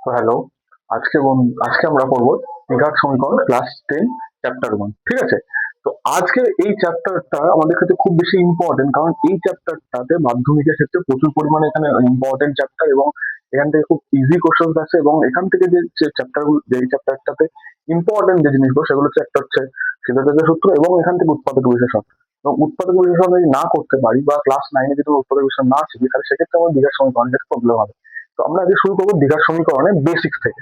তো হ্যালো, আজকে আমরা পড়বো দ্বিঘাত সমীকরণ ক্লাস 10 চ্যাপ্টার 1। ঠিক আছে? তো আজকে এই চ্যাপ্টারটা আমাদের ক্ষেত্রে খুব বেশি ইম্পর্টেন্ট, কারণ এই চ্যাপ্টারটাতে মাধ্যমিকের ক্ষেত্রে প্রচুর পরিমাণে এখানে ইম্পর্টেন্ট চ্যাপ্টার, এবং এখান থেকে খুব ইজি কোশ্চেন আছে, এবং এখান থেকে যে চ্যাপ্টারগুলো, যে চ্যাপ্টারটাতে ইম্পর্টেন্ট যে জিনিসগুলো সেগুলো হচ্ছে, একটা হচ্ছে সিদ্ধান্তের সূত্র, এবং এখান থেকে উৎপাদক বিশেষণ। এবং উৎপাদক বিশেষণ যদি না করতে পারি, বা ক্লাস 9-এ যদি উৎপাদক বিশেষণ না শিখি, তাহলে সেক্ষেত্রে আমার দ্বিঘাত সমীকরণের প্রবলেম হবে। তো আমরা আগে শুরু করবো দ্বিঘাত সমীকরণের বেসিক্স থেকে।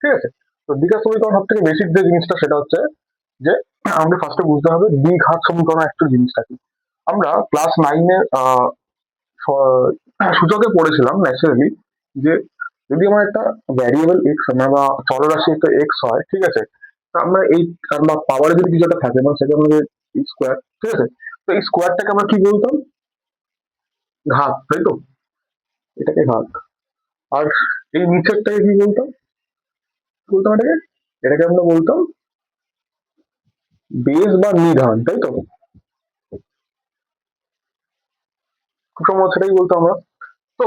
ঠিক আছে? তো দ্বিঘাত সমীকরণ সব থেকে বেসিক যে জিনিসটা, সেটা হচ্ছে যে আমাদের ফার্স্টে বুঝতে হবে দ্বিঘাত সমীকরণ অ্যাকচুয়াল জিনিসটা কি। আমরা ক্লাস 9-এ সূচকে পড়েছিলাম ন্যাচারালি, যে যদি আমার একটা ভ্যারিয়েবল এক্স, আমরা বা চলরাশি একটা এক্স হয়, ঠিক আছে, তা আমরা এই বা পাওয়ারে যদি কিছু একটা থাকে, মানে সেটা আমাদের স্কোয়ার, ঠিক আছে, তো এই স্কোয়ারটাকে আমরা কি বলতাম? ঘাত, তাই তো? এটাকে ঘাত। আর এই নিচেরটাকে কি বলতাম? বলতাম এটাকে আমরা বলতাম বেস বা নিধান, তাই তো? খুব সম্ভবত সেটাই বলতাম আমরা। তো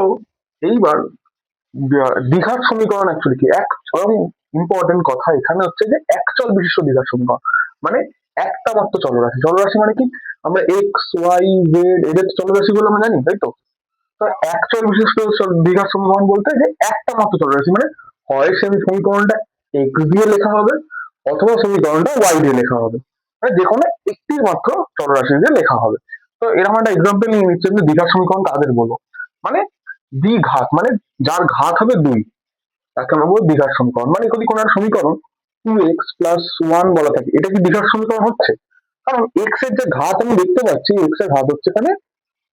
এইবার দ্বিঘাত সমীকরণ অ্যাকচুয়ালি কি, এক চরম ইম্পর্টেন্ট কথা এখানে হচ্ছে যে একচল বিশিষ্ট দ্বিঘাত সমীকরণ মানে একটা মাত্র চলরাশি। চলরাশি মানে কি, আমরা এক্স ওয়াই জেড এদের চলরাশি গুলো আমরা জানি, তাই তো? তো একচল বিশিষ্ট দ্বিঘাত সমীকরণ বলতে যে একটা মাত্র চলরাশি, মানে হয় সেই সমীকরণটা এক্স দিয়ে লেখা হবে, অথবা সমীকরণটা ওয়াই দিয়ে লেখা হবে, মানে যে কোনো একটি মাত্র চলরাশি দিয়ে লেখা হবে। তো এরকম একটা এক্সাম্পল নিয়ে নিচ্ছে যে দ্বিঘাত সমীকরণ কাদের বলবো, মানে দ্বিঘাত মানে যার ঘাত হবে দুই, তাকে আমরা বলবো দ্বিঘাত সমীকরণ। মানে যদি কোনো একটা সমীকরণ 2x+1 বলা থাকে, এটা কি দ্বিঘাত সমীকরণ হচ্ছে? কারণ এক্স এর যে ঘাত আমি দেখতে পাচ্ছি, এক্স এর ঘাত হচ্ছে এখানে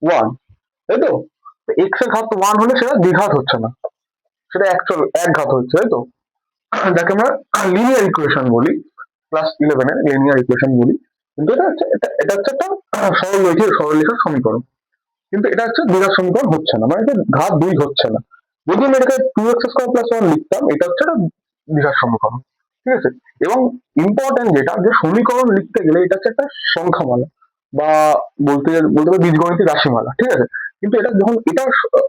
1, তাই তো? এক্স এর ঘাত 1 হলে সেটা দ্বিঘাত হচ্ছে না, সেটা এক ঘাত হচ্ছে, তাই তো? যাকে আমরা লিনিয়ার ইকুয়েশন বলি, ক্লাস 11-এ লিনিয়ার ইকুয়েশন বলি। কিন্তু এটা হচ্ছে একটা সরলরেখার সমীকরণ, কিন্তু এটা হচ্ছে দ্বিঘাত সমীকরণ হচ্ছে না, মানে ঘাত দুই হচ্ছে না। যদি আমি এটাকে 2x² + 1 লিখতাম, এটা হচ্ছে একটা দ্বিঘাত সমীকরণ। ঠিক আছে? এবং ইম্পর্টেন্ট যেটা, যে সমীকরণ লিখতে গেলে এটা হচ্ছে একটা সংখ্যামালা, বা বলতে পারি বীজগণিতিক রাশিমালা। ঠিক আছে? কিন্তু এটা যখন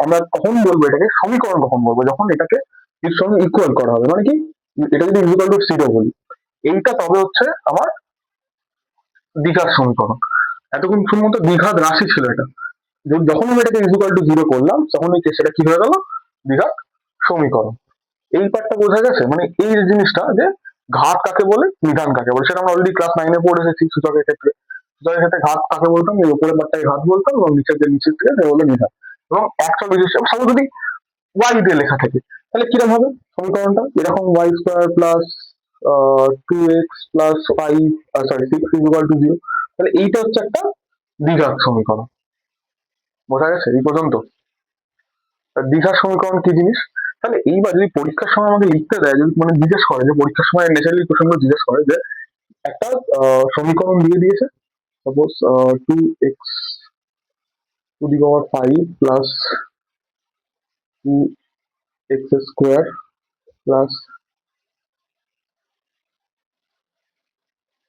আমরা কখন বলবো এটাকে সমীকরণ, কখন বলবো যখন এটাকে এর সঙ্গে ইকুয়াল করা হবে, মানে কি, এটা যদি = 0 বলি, এইটা তবে হচ্ছে আমার দ্বিঘাত সমীকরণ। এতক্ষণ শুধুমাত্র দ্বিঘাত রাশি ছিল এটা, যখন আমি এটাকে = 0 করলাম, তখন সেটা কি হয়ে গেল? দ্বিঘাত সমীকরণ। এই পার্টটা বোঝা গেছে? মানে এই যে জিনিসটা, যে ঘাত কাকে বলে, নিধান কাকে বলে, সেটা আমরা অলরেডি ক্লাস 9-এ পড়ে এসেছি সূচকের ক্ষেত্রে। সূচকের ক্ষেত্রে ঘাত কাকে বলতাম, এই উপরের পার্টটাকে ঘাত বলতাম, এবং নিচের থেকে সে বলে নিধান। এবং একটা বিশেষ সাপোজ যদি ওয়াই দিয়ে লেখা থাকে, তাহলে কিরকম হবে সমীকরণটা? এরকম y² + 2x + 5, সরি 6 = 0। তাহলে এইটা হচ্ছে একটা দ্বিঘাত সমীকরণ। বোঝা গেছে এই পর্যন্ত? দ্বিঘাত সমীকরণ কি জিনিস? তাহলে এইবার যদি পরীক্ষার সময় আমাকে লিখতে দেয়, যদি মানে জিজ্ঞেস করে, যে পরীক্ষার সময় ন্যাচারালি কোশ্চেনগুলো জিজ্ঞেস করে, যে একটা সমীকরণ দিয়ে দিয়েছে, সাপোজ 2x⁵ + 2x² +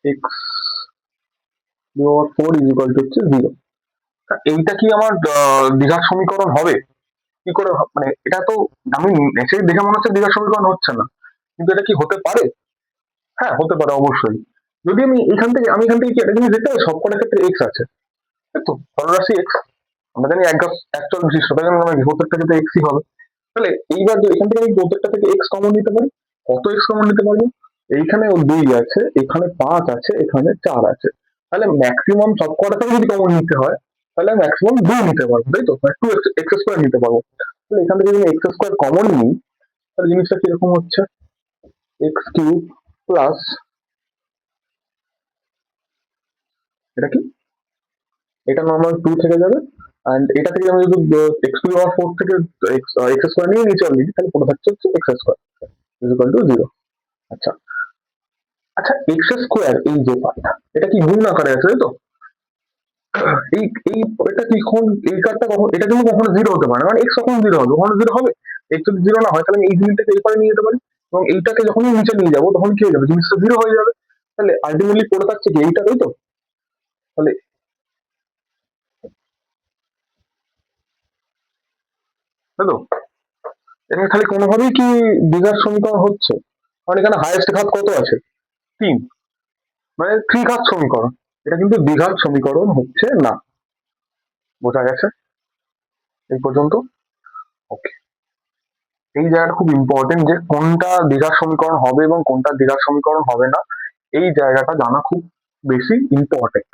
x⁴ এইটা কি আমার দ্বিঘাত সমীকরণ হবে? কি করে মানে এটা তো আমি ন্যাচারালি দেখে মনে হচ্ছে দ্বিঘাত সমীকরণ হচ্ছে না, কিন্তু এটা কি হতে পারে? হ্যাঁ, হতে পারে অবশ্যই। যদি আমি এখান থেকে কি একটা জিনিস দেখতে পাই, সবকটার ক্ষেত্রে এক্স আছে, তাই তো? চলরাশি এক্স, আমরা জানি একচল বিশিষ্ট, তাই জন্য আমরা প্রত্যেকটা ক্ষেত্রে এক্সই হবে। তাহলে এইবার যে এখান থেকে আমি প্রত্যেকটা থেকে এক্স কমন নিতে পারি, কত এক্স কমন নিতে পারবো? এইখানে 2 আছে, এখানে 5 আছে, এখানে 4 আছে। তাহলে ম্যাক্সিমাম সবকটা থেকে যদি কমন নিতে হয়, তাহলে ম্যাক্সিমাম 2 নিতে পারবো, তাই তো? মানে 2x² নিতে পারবো। তাহলে এখান থেকে যদি x² কমন নিই, তাহলে জিনিসটা কিরকম হচ্ছে? x³ প্লাস, এটা কি, এটা নর্মাল 2 থেকে যাবে, এন্ড এটা থেকে আমি যদি x⁴ থেকে x² নিয়ে নিচে অলরেডি, তাহলে পড়ে থাকছে হচ্ছে x² = 0। আচ্ছা, আচ্ছা, x² এই যে পার্টটা, এটা কি গুণ আকারে আছে, তাই তো? এই এই এটা কি কখন, এই কার্ডটা কখন, এটা কিন্তু কখনো 0 হতে পারে না, মানে x কখন 0 হবে, কখনো 0 হবে? x যদি 0 না হয়, তাহলে আমি এই জিনিসটাকে এই পারে নিয়ে যেতে পারি, এবং এইটাকে যখনই নিচে নিয়ে যাবো, তখন কি হয়ে যাবে, জিনিসটা 0 হয়ে যাবে। তাহলে আলটিমেটলি পড়ে থাকছে কি এইটা, তাই তো? তাহলে তাই তো, এখানে খালি কোনোভাবেই কি দ্বিঘাত সমীকরণ হচ্ছে? কারণ এখানে হাইয়েস্ট ঘাত কত আছে? 3, মানে ত্রিঘাত সমীকরণ। এটা কিন্তু দ্বিঘাত সমীকরণ হচ্ছে না। বোঝা গেছে এই পর্যন্ত? ওকে, এই জায়গাটা খুব ইম্পর্টেন্ট যে কোনটা দ্বিঘাত সমীকরণ হবে এবং কোনটা দ্বিঘাত সমীকরণ হবে না, এই জায়গাটা জানা খুব বেশি ইম্পর্টেন্ট।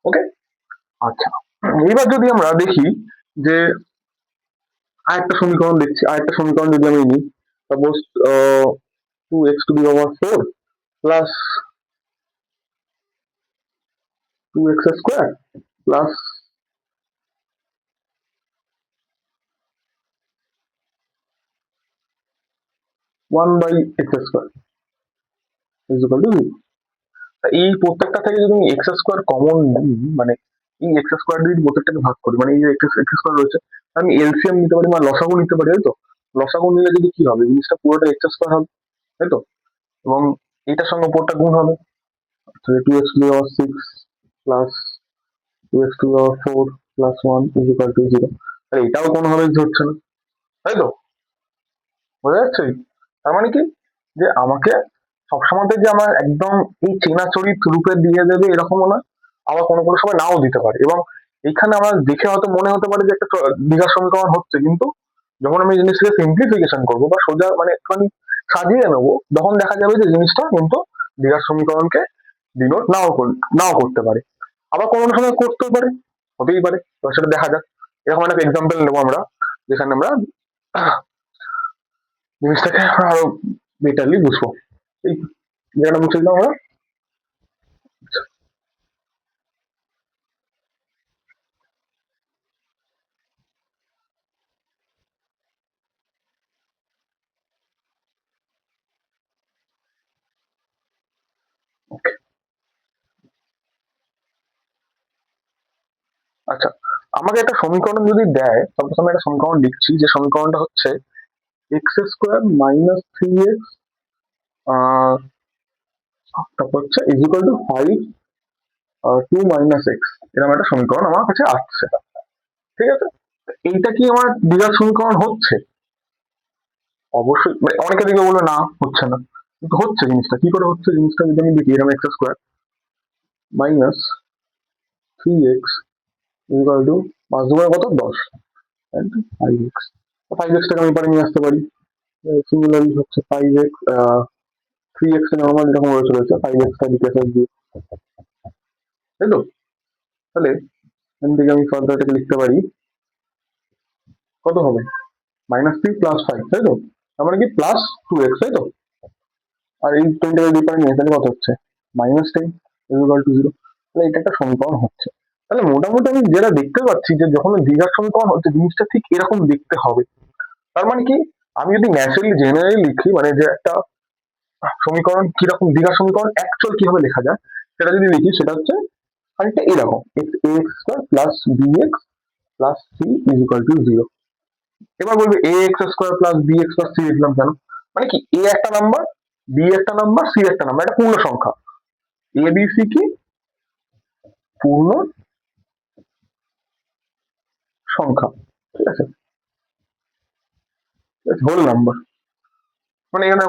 ওকে, আচ্ছা, এবার যদি আমরা দেখি যে আরেকটা সমীকরণ দেখছি, আরেকটা সমীকরণ যদি আমি নিই, suppose 2x⁴ plus 2x² plus 1/x² = 0। এই প্রত্যেকটা থেকে যদি আমি x² কমন নিই, মানে এই x² দিয়ে প্রত্যেকটাকে ভাগ করি, মানে এই যে x² রয়েছে, আমি এলসিএম নিতে পারি বা লসাগু নিতে পারি, তাই তো? লসাগু নিলে যদি কি হবে, জিনিসটা পুরোটা x² হবে, তাই তো? এবং এইটার সঙ্গে উপরটা গুণ হবে, 2x⁴ প্লাস 2x⁴ প্লাস 1 = 0। আর এটাও কোনোভাবে হচ্ছে না, তাই তো? বোঝা যাচ্ছে? তার মানে কি, যে আমাকে সবসময় যে আমার একদম এই চেনাচরিত রূপে দিয়ে দেবে এরকমও না, আবার কোনো কোনো সময় নাও দিতে পারে। এবং এখানে আমার দেখে হয়তো মনে হতে পারে যে একটা দ্বিঘাত সমীকরণ হচ্ছে, কিন্তু যখন আমি জিনিসটাকে সিম্পলিফিকেশন করবো বা সোজা মানে একটুখানি সাজিয়ে নেবো, তখন দেখা যাবে যে জিনিসটা কিন্তু দ্বিঘাত সমীকরণকে ডিনোট নাও করতে পারে, আবার কোনো কোনো সময় করতেও পারে, হতেই পারে। তো সেটা দেখা যাক। এরকম একটা এক্সাম্পল নেবো আমরা, যেখানে আমরা জিনিসটাকে আরো বেটারলি বুঝবো। এই জায়গাটা মুছে দিলাম আমরা। আচ্ছা, আমাকে একটা সমীকরণ যদি দেয়, সাপোজ আমি একটা সমীকরণ লিখছি, যে সমীকরণটা হচ্ছে x² - 3x তারপর হচ্ছে = 5 2 - x, এরকম একটা সমীকরণ আমার কাছে আসছে, ঠিক আছে? এইটা কি আমার দ্বিঘাত সমীকরণ হচ্ছে? অবশ্যই, মানে অনেকে দিকে বলবে না হচ্ছে না, কিন্তু হচ্ছে। জিনিসটা কি করে হচ্ছে, জিনিসটা যদি আমি দেখি, এরকম x² - 3x = 5 দুগুণে কত, 10, 5x। 5x টাকে আমি এপারে নিয়ে আসতে পারি। সিমিলারলি হচ্ছে 5x 3x এর নর্মাল যেরকম রয়েছে 5x টা দিকে আসবে, তাই তো? তাহলে এখান থেকে আমি ফার্দার এটাকে লিখতে পারি, কত হবে, -3 + 5, তাই তো? তার মানে কি +2x, তাই তো? আর এই 10 টাকে যদি পারে নিয়ে, তাহলে কত হচ্ছে, -10 = 0। তাহলে এটা একটা সমীকরণ হচ্ছে। তাহলে মোটামুটি আমি যেটা দেখতে পাচ্ছি, যে যখন দ্বিঘাত সমীকরণ হচ্ছে, জিনিসটা ঠিক এরকম দেখতে হবে। তার মানে কি, আমি যদি ন্যাচারালি জেনারেলি লিখি, মানে যে একটা সমীকরণ কিরকম, দ্বিঘাত সমীকরণ অ্যাকচুয়াল কিভাবে লেখা যায়, সেটা যদি লিখি, সেটা হচ্ছে খানিকটা এরকম, ax² + bx + c = 0। এবার বলবে ax² + bx + c লিখলাম কেন? মানে কি, a একটা নাম্বার, b একটা নাম্বার, c একটা নাম্বার, এটা পূর্ণ সংখ্যা। a b c কি পূর্ণ সংখ্যা, ঠিক আছে? হোল নাম্বার, মানে এখানে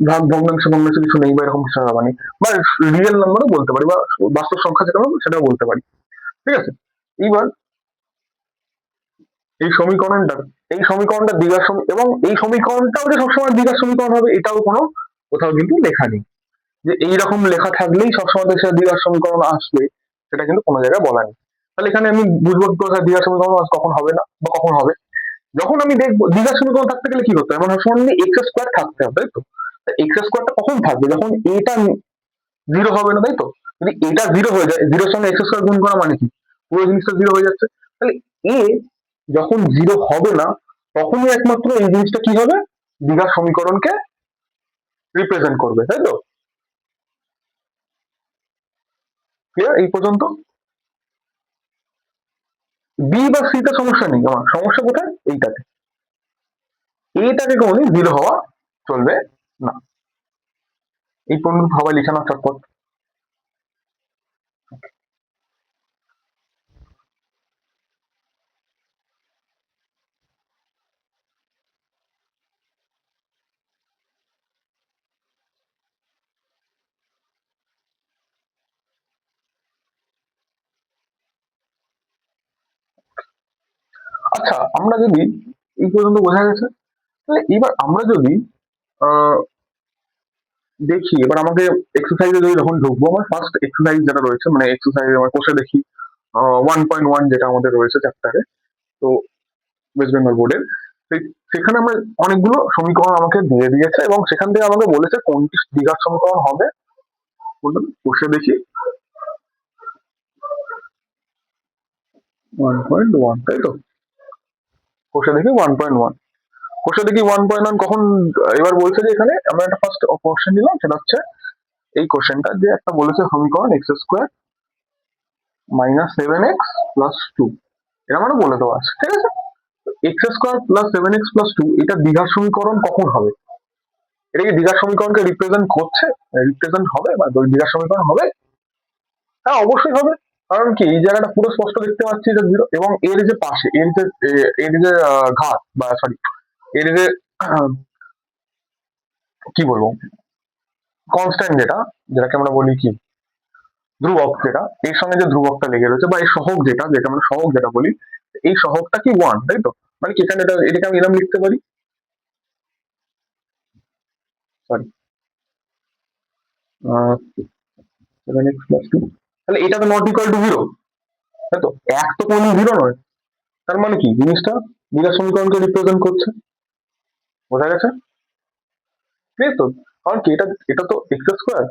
ভাগ ভগ্নাংশ ভগ্নাংশ কিছু নেই, বা এরকম কিছু না, মানে বা রিয়েল নাম্বারও বলতে পারি, বা বাস্তব সংখ্যা যেটা হবে সেটাও বলতে পারি, ঠিক আছে? এইবার এই সমীকরণটা এই সমীকরণটা দ্বিঘাত এবং এই সমীকরণটাও যে সবসময় দ্বিঘাত সমীকরণ হবে, এটাও কোনো কোথাও কিন্তু লেখা নেই যে এইরকম লেখা থাকলেই সবসময় দেশের দ্বিঘাত সমীকরণ আসবে, সেটা কিন্তু কোনো জায়গায় বলা নেই। তাহলে এখানে আমি বুঝবো কি করে দ্বিঘাত সমীকরণ কখন হবে না বা কখন হবে? যখন আমি দেখবো দ্বিঘাত সমীকরণ থাকতে গেলে কি করতে হবে, আমার সমান x² থাকতে হবে, তাই তো? x² কখন থাকবে, যখন এটা 0 হবে না, তাই তো? যদি এটা 0 হয়ে যায়, 0 এর সঙ্গে x² গুণ করা মানে কি, পুরো জিনিসটা 0 হয়ে যাচ্ছে। তাহলে a যখন 0 হবে না, তখনই একমাত্র এই জিনিসটা কি হবে, দ্বিঘাত সমীকরণকে রিপ্রেজেন্ট করবে, তাই তো? ক্লিয়ার এই পর্যন্ত? বি বা সি তে সমস্যা নেই, আমার সমস্যা কোথায়, এইটাতে। এটাকে কোনোদিন 0 হওয়া চলবে না। এই পর্যন্ত সবাই লিখে নাও চটপট। আচ্ছা, আমরা যদি এই পর্যন্ত বোঝা গেছে, তাহলে এবার আমরা যদি আহ, দেখি, এবার আমাকে এক্সারসাইজে যদি যখন ঢুকবো, আমার ফার্স্ট এক্সারসাইজ যেটা রয়েছে, মানে এক্সারসাইজ আমার কোষে দেখি 1.1 যেটা আমাদের রয়েছে চ্যাপ্টারে, তো ওয়েস্ট বেঙ্গল বোর্ডের, সেখানে আমরা অনেকগুলো সমীকরণ আমাকে দিয়ে দিয়েছে এবং সেখান থেকে আমাকে বলেছে কোনটি দ্বিঘাত সমীকরণ হবে। কোষে দেখি 1.1, তাই তো? কোষে দেখি 1.1, কোষে দেখি 1.1 কখন? এবার বলছে যে এখানে আমরা একটা ফার্স্ট কোশ্চেন নিলাম, সেটা হচ্ছে এই কোশ্চেনটা, যে একটা বলেছে সমীকরণ x square minus 7x plus 2, এটা মানে বলে দেওয়া আছে, ঠিক আছে? X square plus 7x plus 2, এটা দ্বিঘাত সমীকরণ কখন হবে? এটা কি দ্বিঘাত সমীকরণকে রিপ্রেজেন্ট করছে, রিপ্রেজেন্ট হবে বা দ্বিঘাত সমীকরণ হবে? হ্যাঁ, অবশ্যই হবে। কারণ কি, এই জায়গাটা পুরো স্পষ্ট দেখতে পাচ্ছি এটা জিরো, এবং এর যে পাশে এর যে ঘাত, বা সরি, এর যে আহ, কি বলবো, কনস্ট্যান্ট, যেটাকে আমরা বলি কি ধ্রুবক, যেটা এর সঙ্গে যে ধ্রুবকটা লেগে রয়েছে, বা এই সহগ যেটা আমরা সহগ যেটা বলি, এই সহগটা কি 1, তাই তো? মানে কি এখানে এটাকে আমি এরকম লিখতে পারি, সরি, 7x প্লাস 2, তাহলে এটা তো নট ইকুয়াল টু জিরো, তাই তো? এক তো কোনো জিরো নয়, তার মানে কি জিনিসটা দ্বিঘাত সমীকরণকে রিপ্রেজেন্ট করছে, বোঝা গেছে? ঠিক আছে তো? কারণ কি, এটা এটা তো এক্স স্কোয়ার,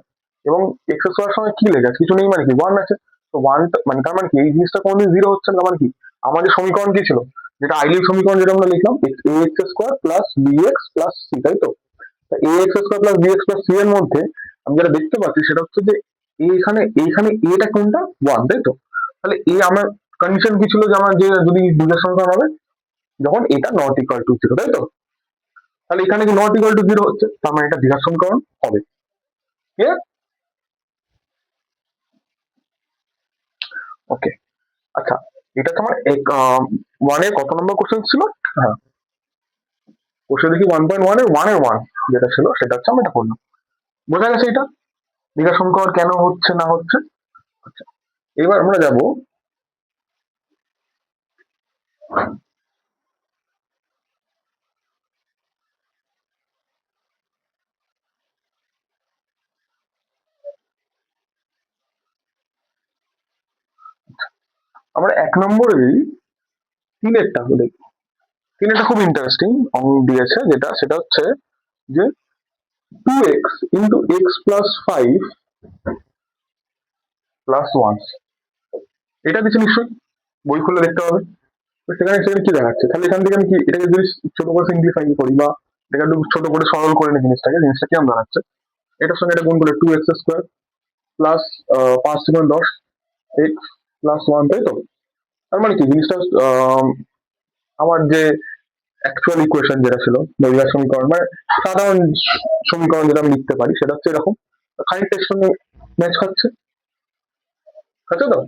এবং এক্স স্কোয়ার সঙ্গে কি লেগে আছে, কিছু নেই, মানে কি ওয়ান আছে, তো ওয়ান, মানে তার মানে কি এই জিনিসটা কোনোদিন জিরো হচ্ছে না, তার মানে কি আমাদের সমীকরণ কি ছিল, যেটা আইডিয়াল সমীকরণ, যেটা আমরা লিখলাম a x square plus b x plus c, তাই তো? A x square plus b x plus c এর মধ্যে আমি যেটা দেখতে পাচ্ছি সেটা হচ্ছে যে এইখানে এটা কোনটা, ওয়ান, তাই তো? তাহলে আমার কন্ডিশন কি ছিল, যে আমার যে যদি দুইটার সমীকরণ হবে যখন এটা নট ইকুয়াল টু জিরো, তাই তো? তাহলে এখানে কি নট ইকুয়াল টু জিরো হচ্ছে, তার মানে এটা দ্বিঘাত সমীকরণ হবে। ক্লিয়ার? ওকে। আচ্ছা, এটা তো আমার ওয়ানের কত নম্বর কোশ্চেন ছিল? হ্যাঁ, কোশ্চেন দেখি 1.1 এর 1 যেটা ছিল সেটা হচ্ছে আমরা এটা করলাম। বোঝা গেছে এটা দ্বিঘাত সমীকরণ কেন হচ্ছে না হচ্ছে? আচ্ছা, এবার আমরা যাব আমরা 1 নম্বরেরই তিনেরটা দেখব। তিনেরটা খুব ইন্টারেস্টিং অঙ্ক দিয়েছে, সেটা হচ্ছে যে 2x into x plus 5 plus 1, এটা দিচ্ছে নিশ্চয়ই, বই খুলে দেখতে হবে। তো সেখানে সেখানে কি দেখাচ্ছে, তাহলে এখান থেকে আমি কি এটাকে যদি ছোট করে সিম্পলিফাই করি, বা এটাকে একটু ছোট করে সরল করে নিই জিনিসটা কিরকম দাঁড়াচ্ছে, এটার সঙ্গে এটা গুণ করলে 2x square plus 5 × 10 x plus 1, তাই তো? তার মানে কি জিনিসটা আমার যে অ্যাকচুয়াল ইকুয়েশন যেটা ছিল, দৈর্ঘ্য সমীকরণ, মানে সাধারণ সমীকরণ যেটা আমি লিখতে পারি, সেটা হচ্ছে এরকম, খানিকটা এর সঙ্গে ম্যাচ খাচ্ছে, খাচ্ছে তো?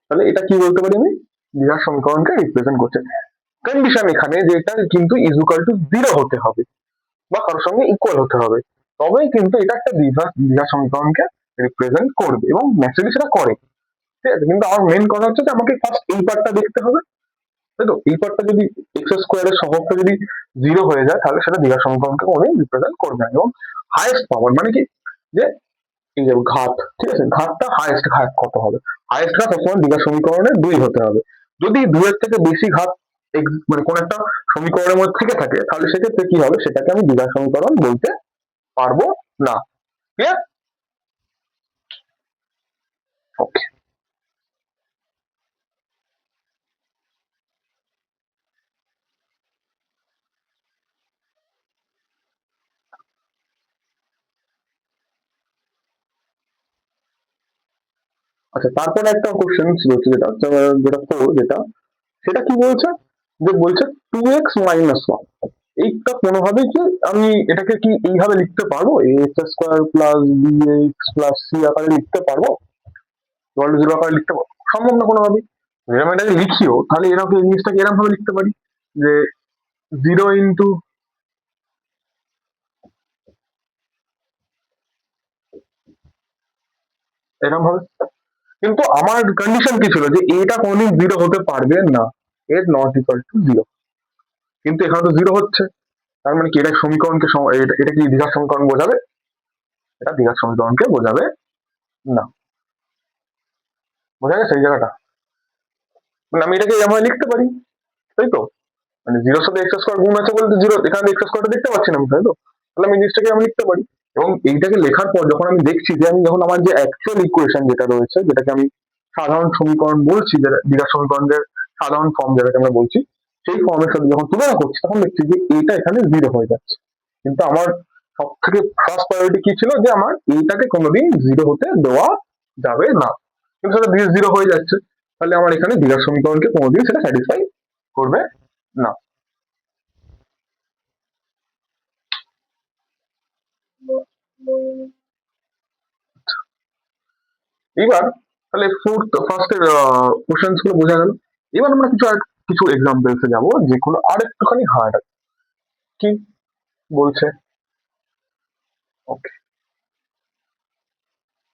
তাহলে এটা কি বলতে পারি আমি, দ্বিঘাত সমীকরণকে রিপ্রেজেন্ট করছে। কন্ডিশন এখানে যে এটা কিন্তু ইজ ইকুয়াল টু জিরো হতে হবে, বা কারোর সঙ্গে ইকুয়াল হতে হবে, তবেই কিন্তু এটা একটা দ্বিঘাত সমীকরণকে রিপ্রেজেন্ট করবে, এবং ন্যাচারালি সেটা করে। ঠিক আছে, কিন্তু আমার মেন কথা হচ্ছে যে আমাকে ফার্স্ট এই পার্টটা দেখতে হবে, তাই তো? এই পার্টটা যদি এক্স স্কোয়ারের সহগটা যদি জিরো হয়ে যায়, তাহলে সেটা দ্বিঘাত সমীকরণকে কোনোদিন রিপ্রেজেন্ট করবে না। এবং হাইয়েস্ট পাওয়ার মানে কি, যে এই যে ঘাত, ঠিক আছে, ঘাতটা হাইয়েস্ট ঘাত কত হবে, হাইয়েস্ট ঘাত সবসময় দ্বিঘাত সমীকরণে 2 হতে হবে। যদি 2 এর থেকে বেশি ঘাত মানে কোন একটা সমীকরণের মধ্যে থেকে থাকে, তাহলে সেক্ষেত্রে কি হবে, সেটাকে আমি দ্বিঘাত সমীকরণ বলতে পারবো না। ক্লিয়ার? ওকে। আচ্ছা, তারপরে একটা কোশ্চেন ছিল যেটা 4, সেটা কি বলছে, যে বলছে 2x - 1, এইটা কোনোভাবে কি আমি এটাকে কি এইভাবে লিখতে পারবো, ax² plus bx plus c আকারে লিখতে পারবো, জিরো আকারে লিখতে পারবো? সম্ভব না কোনোভাবেই। যদি আমি এটাকে লিখিও, তাহলে এরকম এই জিনিসটাকে এরকম ভাবে লিখতে পারি, যে 0 এরকম ভাবে। কিন্তু আমার কন্ডিশন কি ছিল, যে এটা কোনোদিন জিরো হতে পারবে না, এর নট ইকুয়াল টু জিরো, কিন্তু এখানে তো জিরো হচ্ছে, তার মানে কি এটা সমীকরণকে এটা কি দ্বিঘাত সমীকরণ বোঝাবে? এটা দ্বিঘাত সমীকরণকে বোঝাবে না। বোঝা গেছে এই জায়গাটা? মানে আমি এটাকে এভাবে লিখতে পারি, তাই তো? মানে জিরোর সাথে এক্স স্কোয়ার গুণ আছে বলতে জিরো, এখানে এক্স স্কোয়ারটা দেখতে পাচ্ছি না আমি, তাই তো? তাহলে আমি জিনিসটাকে আমি লিখতে পারি। এবং এইটাকে লেখার পর যখন আমি দেখছি যে আমি যখন আমার যে অ্যাকচুয়াল ইকুয়েশন যেটা রয়েছে, যেটাকে আমি সাধারণ সমীকরণ বলছি, যেটা দ্বিঘাত সমীকরণের সাধারণ ফর্ম যেটাকে আমরা বলছি, সেই ফর্মের সাথে যখন তুলনা করছি তখন দেখছি যে এটা এখানে জিরো হয়ে যাচ্ছে। কিন্তু আমার সব থেকে ফার্স্ট প্রায়োরিটি কি ছিল, যে আমার এইটাকে কোনোদিন জিরো হতে দেওয়া যাবে না, কিন্তু সেটা জিরো হয়ে যাচ্ছে। তাহলে আমার এখানে দ্বিঘাত সমীকরণকে কোনোদিন সেটা স্যাটিসফাই করবে না। এইবার তাহলে ফার্স্টের কোশ্চেন্স গুলো বোঝা গেল। এবার আমরা কিছু এক্সাম্পলস এ যাবো, যেগুলো আর একটুখানি হার্ড আছে। কি বলছে? ওকে।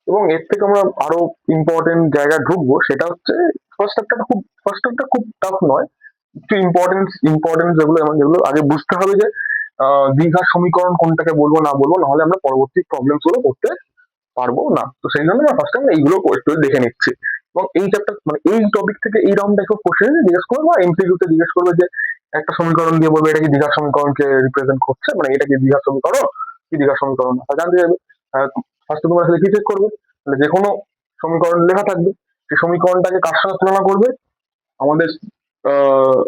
এবং এর থেকে আমরা আরো ইম্পর্টেন্ট জায়গায় ঢুকবো, সেটা হচ্ছে ফার্স্ট একটা খুব টাফ নয়, একটু ইম্পর্টেন্ট যেগুলো আগে বুঝতে হবে, যে দ্বিঘাত সমীকরণ কোনটাকে বলবো না বলবো, নাহলে আমরা পরবর্তী প্রবলেম গুলো করতে পারবো না। তো সেই জন্য আমরা ফার্স্ট টাইম এইগুলো একটু দেখে নিচ্ছি। এবং এই চ্যাপ্টার মানে এই টপিক থেকে এই রাউন্ডে একটু কোশ্চেন জিজ্ঞেস করবে বা এমসিকিউ তে জিজ্ঞেস করবে, যে একটা সমীকরণ দিয়ে বলবে এটা কি দ্বিঘাত সমীকরণকে রিপ্রেজেন্ট করছে, মানে এটা কি দ্বিঘাত সমীকরণ কি দ্বিঘাত সমীকরণ না, তা জানতে চাইবে। ফার্স্টে তোমরা সেটা কি চেক করবে? মানে যে কোনো সমীকরণ লেখা থাকবে, সেই সমীকরণটাকে কার সাথে তুলনা করবে? আমাদের আহ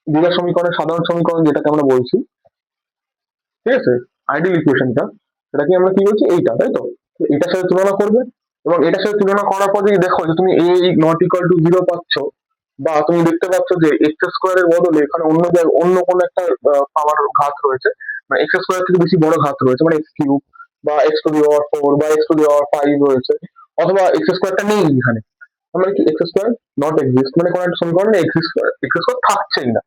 দ্বিঘাত সমীকরণের সাধারণ সমীকরণ যেটাকে আমরা বলছি, ঠিক আছে, আইডিয়াল ইকুয়েশনটা, সেটাকে আমরা কি বলছি, এইটা, তাই তো? তো এটার সাথে তুলনা করবে, এবং এটার সাথে তুলনা করার পর যদি দেখো যে তুমি এ নট ইকুয়াল টু জিরো পাচ্ছ, বা তুমি দেখতে পাচ্ছ যে এক্স স্কোয়ারের বদলে এখানে অন্য কোনো একটা পাওয়ার ঘাত রয়েছে, মানে এক্স স্কোয়ার থেকে বেশি বড় ঘাত রয়েছে, মানে এক্স কিউব বা x to the power four বা x to the power five রয়েছে, অথবা এক্স স্কোয়ারটা নেই এখানে, মানে কি এক্স স্কোয়ার নট এক্সিস্ট, মানে কোনো একটা সমীকরণে এক্স স্কোয়ার থাকছেই না।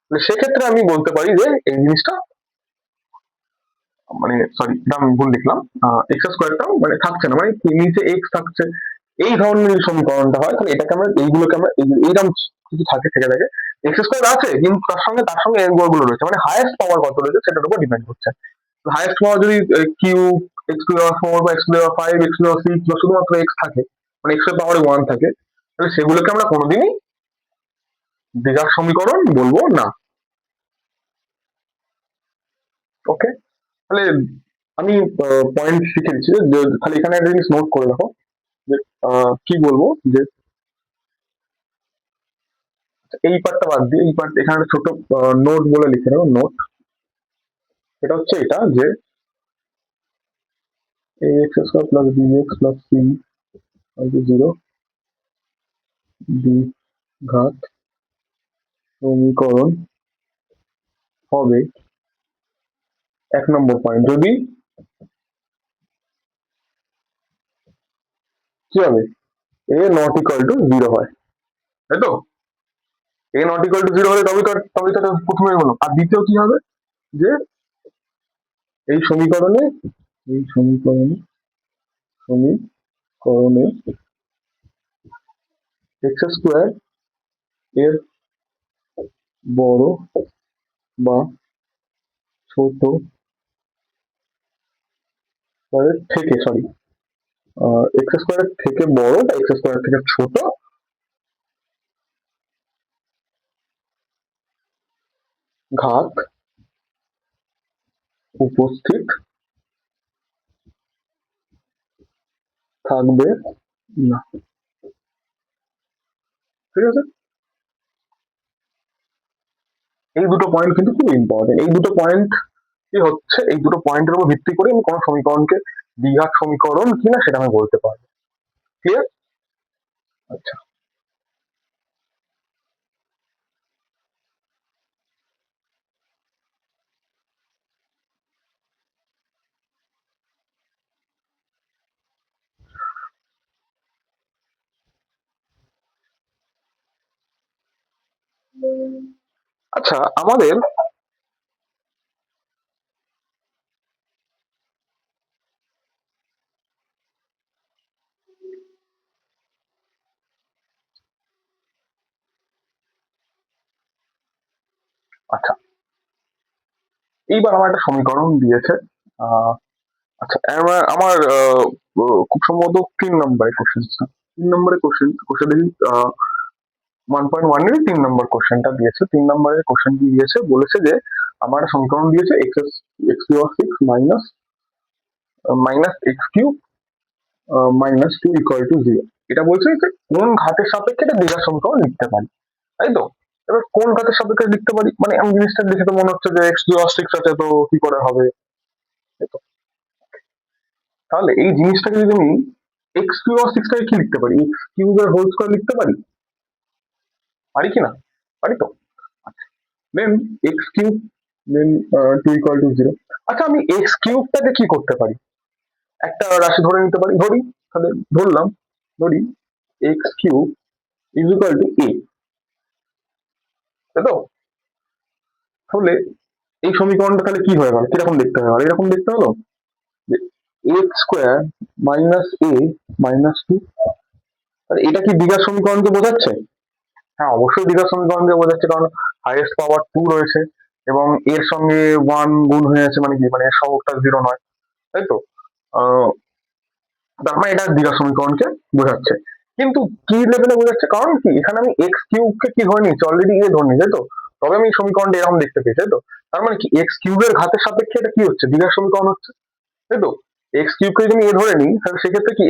মানে সেক্ষেত্রে আমি বলতে পারি যে এই জিনিসটা, মানে সরি এটা আমি ভুল লিখলাম, এক্স স্কোয়ারটাও মানে থাকছে না, মানে নিচে এক্স থাকছে, এই ধরনের যদি সমীকরণটা হয়, তাহলে এটাকে আমরা এইগুলোকে আমরা এইরকম কিছু থেকে এক্স স্কোয়ার আছে, কিন্তু তার সঙ্গে এর গুলো রয়েছে, মানে হায়েস্ট পাওয়ার কত রয়েছে সেটার উপর ডিপেন্ড করছে। হায়েস্ট পাওয়ার যদি কিউ, এক্স টু পাওয়ার ফোর বা x to power five, x to power six বা শুধুমাত্র এক্স থাকে, মানে এক্স এর পাওয়ার ওয়ান থাকে, তাহলে সেগুলোকে আমরা কোনোদিনই দ্বিঘাত সমীকরণ বলবো না। ওকে। তাহলে আমি পয়েন্ট শিখে দিচ্ছি, যে খালি এখানে একটা জিনিস নোট করে রাখো, যে কি বলবো, যে এই পার্টটা বাদ দিয়ে এই পার্ট এখানে একটা ছোট নোট বলে লিখে নেবো, নোট। এটা হচ্ছে এটা, যে a x square plus b x plus c zero দ্বিঘাত সমীকরণ হবে, 1 নম্বর পয়েন্ট, যদি কি হবে, a not equal to zero হয়, তাই তো? A not equal to zero হলে তবে তো এটা প্রথমে হলো। আর দ্বিতীয় কি হবে, যে এই সমীকরণে এই সমীকরণে এক্স স্কোয়ার এর বড় বা ছোট স্কোয়ারের থেকে, সরি, এক্স স্কোয়ারের থেকে বড় বা এক্স স্কোয়ারের থেকে ছোট ঘাত উপস্থিত থাকবে না, ঠিক আছে? এই দুটো পয়েন্ট কিন্তু খুব ইম্পর্টেন্ট। এই দুটো পয়েন্ট কি হচ্ছে, এই দুটো পয়েন্টের উপর ভিত্তি করে আমি কোনো সমীকরণকে দ্বিঘাত সমীকরণ কিনা সেটা আমি বলতে পারবো। ক্লিয়ার? আচ্ছা। আচ্ছা, আমাদের এইবার আমার একটা সমীকরণ দিয়েছে। আচ্ছা, আমার খুব সম্ভবত 3 নম্বরের কোশ্চেন। 3 নম্বরের কোশ্চেন দেখি। 1.1 এর 3 নম্বর কোশ্চেনটা দিয়েছে। 3 নম্বরের কোশ্চেন কি দিয়েছে, বলেছে যে আমার একটা সমীকরণ দিয়েছে x3 minus minus x3 minus 2 = 0। এটা বলছে যে কোন ঘাতের সাপেক্ষে এটা দ্বিঘাত সমীকরণ লিখতে পারি, তাই তো? এবার কোন ঘাতের সাপেক্ষে লিখতে পারি, মানে আমি জিনিসটা দেখে তো মনে হচ্ছে যে x3 আছে, তো কি করে হবে, তাই তো? তাহলে এই জিনিসটাকে যদি আমি x3টাকে কি লিখতে পারি, x³ লিখতে পারি, পারি কি না? পারি তো। দেন x³ দেন 2 = 0। আচ্ছা, আমি x³ কি করতে পারি, একটা রাশি ধরে নিতে পারি, ধরি, তাহলে ধরলাম, ধরি x³ = a, তাই তো? তাহলে এই সমীকরণটা তাহলে কি হয়ে গেল, কিরকম দেখতে হয়ে গেল, এরকম দেখতে হলো যে x² - a - 2। এটা কি দ্বিঘাত সমীকরণকে বোঝাচ্ছে? হ্যাঁ, অবশ্যই দ্বিঘাত সমীকরণকে বোঝাচ্ছে, কারণ হাইয়েস্ট পাওয়ার 2 রয়েছে এবং এর সঙ্গে 1 গুণ হয়ে আছে, মানে কি, মানে এর সহগটা 0 নয়, তাই তো? আহ, তার মানে এটা দ্বিঘাত সমীকরণকে বোঝাচ্ছে। কিন্তু কি লেভেলে বোঝাচ্ছে, কারণ কি এখানে আমি x³ কে কি ধরে নিয়েছি, অলরেডি এ ধরে নিয়েছি, তাই তো? তবে আমি এই সমীকরণটা এরকম দেখতে পেয়েছি, তাই তো? তার মানে কি x³ এর ঘাতের সাপেক্ষে এটা কি হচ্ছে, দ্বিঘাত সমীকরণ হচ্ছে, তাই তো? x³ কে যদি আমি এ ধরে নিই, তাহলে সেক্ষেত্রে কি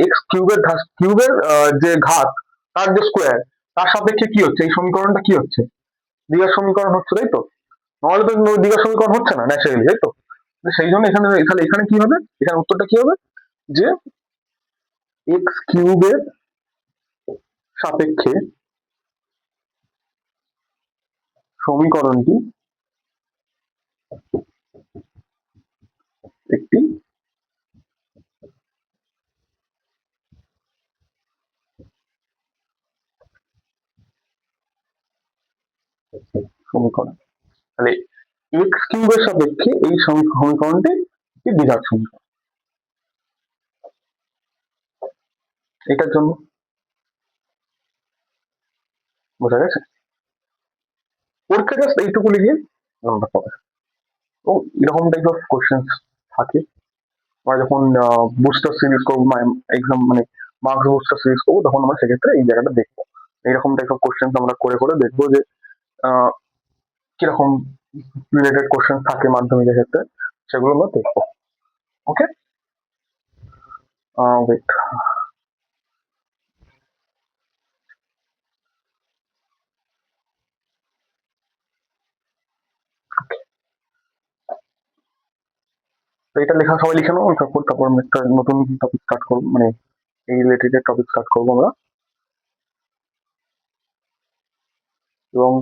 কিউবের যে ঘাত, তার যে স্কোয়ার, তার সাপেক্ষে কি হচ্ছে, এই সমীকরণটা কি হচ্ছে, দ্বিঘাত সমীকরণ হচ্ছে, তাই তো? নাহলে তো দ্বিঘাত সমীকরণ হচ্ছে না ন্যাচারালি, তাই তো? সেই জন্য এখানে, তাহলে এখানে কি হবে, এখানে উত্তরটা কি হবে, যে x³ সাপেক্ষে সমীকরণটি একটি সমীকরণ। তাহলে x³ সাপেক্ষে এই সমীকরণটি একটি দ্বিঘাত সমীকরণ। এটার জন্য বোঝা গেছে, পরীক্ষা জাস্ট এইটুকু লিখে নাম্বার পাবে। তো এরকম টাইপ অফ কোশ্চেন থাকে। আমরা যখন বুস্টার সিরিজ করবো, এক্সাম মানে মার্কস বুস্টার সিরিজ করবো, তখন আমরা সেক্ষেত্রে এই জায়গাটা দেখবো, এইরকম টাইপ অফ কোশ্চেন আমরা করে করে দেখবো যে কিরকম রিলেটেড কোশ্চেন থাকে মাধ্যমিকের ক্ষেত্রে, সেগুলো আমরা দেখবো। ওকে, ওয়েট, তো এটা লেখা সবাই লিখে নেবো, তারপর আমরা একটা নতুন টপিক স্টার্ট করবো, মানে এই রিলেটেড টপিক স্টার্ট করবো আমরা। এবং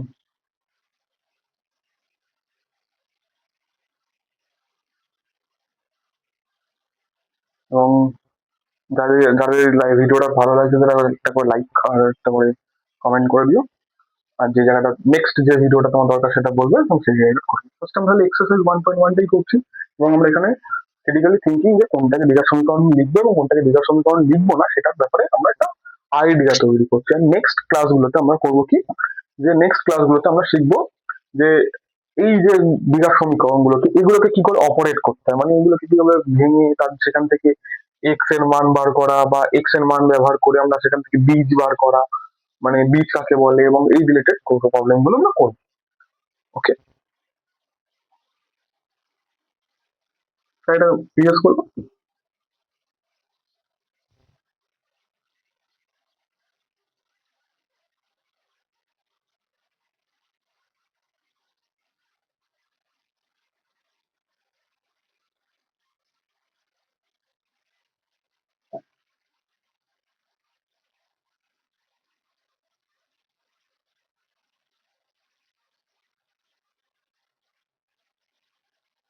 এবং যাদের যাদের ভিডিওটা ভালো লাগছে, তারা একটা করে লাইক আর একটা করে কমেন্ট করে দিও। আর যে জায়গাটা নেক্সট যে ভিডিওটা তোমার দরকার সেটা বলবে, এবং সেই জায়গাটা করবে। ফার্স্ট আমরা তাহলে এক্সারসাইজ 1.1টাই করছি, এবং আমরা এখানে ক্রিটিক্যালি থিঙ্কিং যে কোনটাকে দ্বিঘাত সমীকরণ লিখবো এবং কোনটাকে দ্বিঘাত সমীকরণ লিখবো না, সেটার ব্যাপারে আমরা একটা আইডিয়া তৈরি করছি। আর নেক্সট ক্লাসগুলোতে আমরা করবো কি, যে নেক্সট ক্লাসগুলোতে আমরা শিখবো যে এই যে দ্বিঘাত সমীকরণ গুলোকে, এগুলোকে কি করে অপারেট করতে হয়, মানে এগুলোকে কিভাবে ভেঙে তার সেখান থেকে এক্স এর মান বার করা, বা এক্স এর মান ব্যবহার করে আমরা সেখান থেকে বীজ বার করা, মানে বীজ কাকে বলে, এবং এই রিলেটেড প্রবলেম গুলো আমরা করবো। ওকে, এটা জিজ্ঞেস করবো।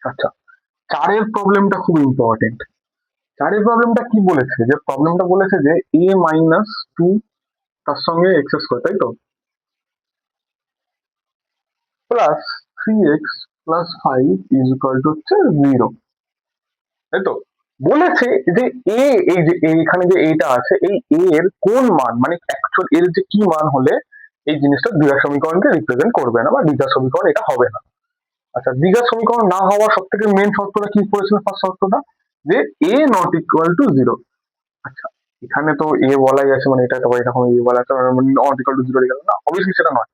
আচ্ছা, চারের প্রবলেমটা খুব ইম্পর্টেন্ট। চারের প্রবলেমটা কি বলেছে, যে প্রবলেমটা বলেছে যে a - 2 তার সঙ্গে x², তাই তো, প্লাস 3x + 5 হচ্ছে 0, তাই তো? বলেছে যে এ, এই যে এখানে যে এটা আছে, এই এ এর কোন মান, মানে অ্যাকচুয়াল এর যে কি মান হলে এই জিনিসটা দ্বিঘাত সমীকরণকে রিপ্রেজেন্ট করবে না, বা দ্বিঘাত সমীকরণ এটা হবে না। আচ্ছা, দ্বিঘাত সমীকরণ না হওয়ার সব থেকে মেন শর্তটা কি পড়েছিল? ফার্স্ট শর্তটা যে এ নট ইকুয়াল টু জিরো। আচ্ছা, এখানে তো এ বলাই আছে, মানে এটা তো এরকম এ বলা আছে নট ইকুয়াল টু জিরো গেল না, অবভিয়াসলি সেটা নয়।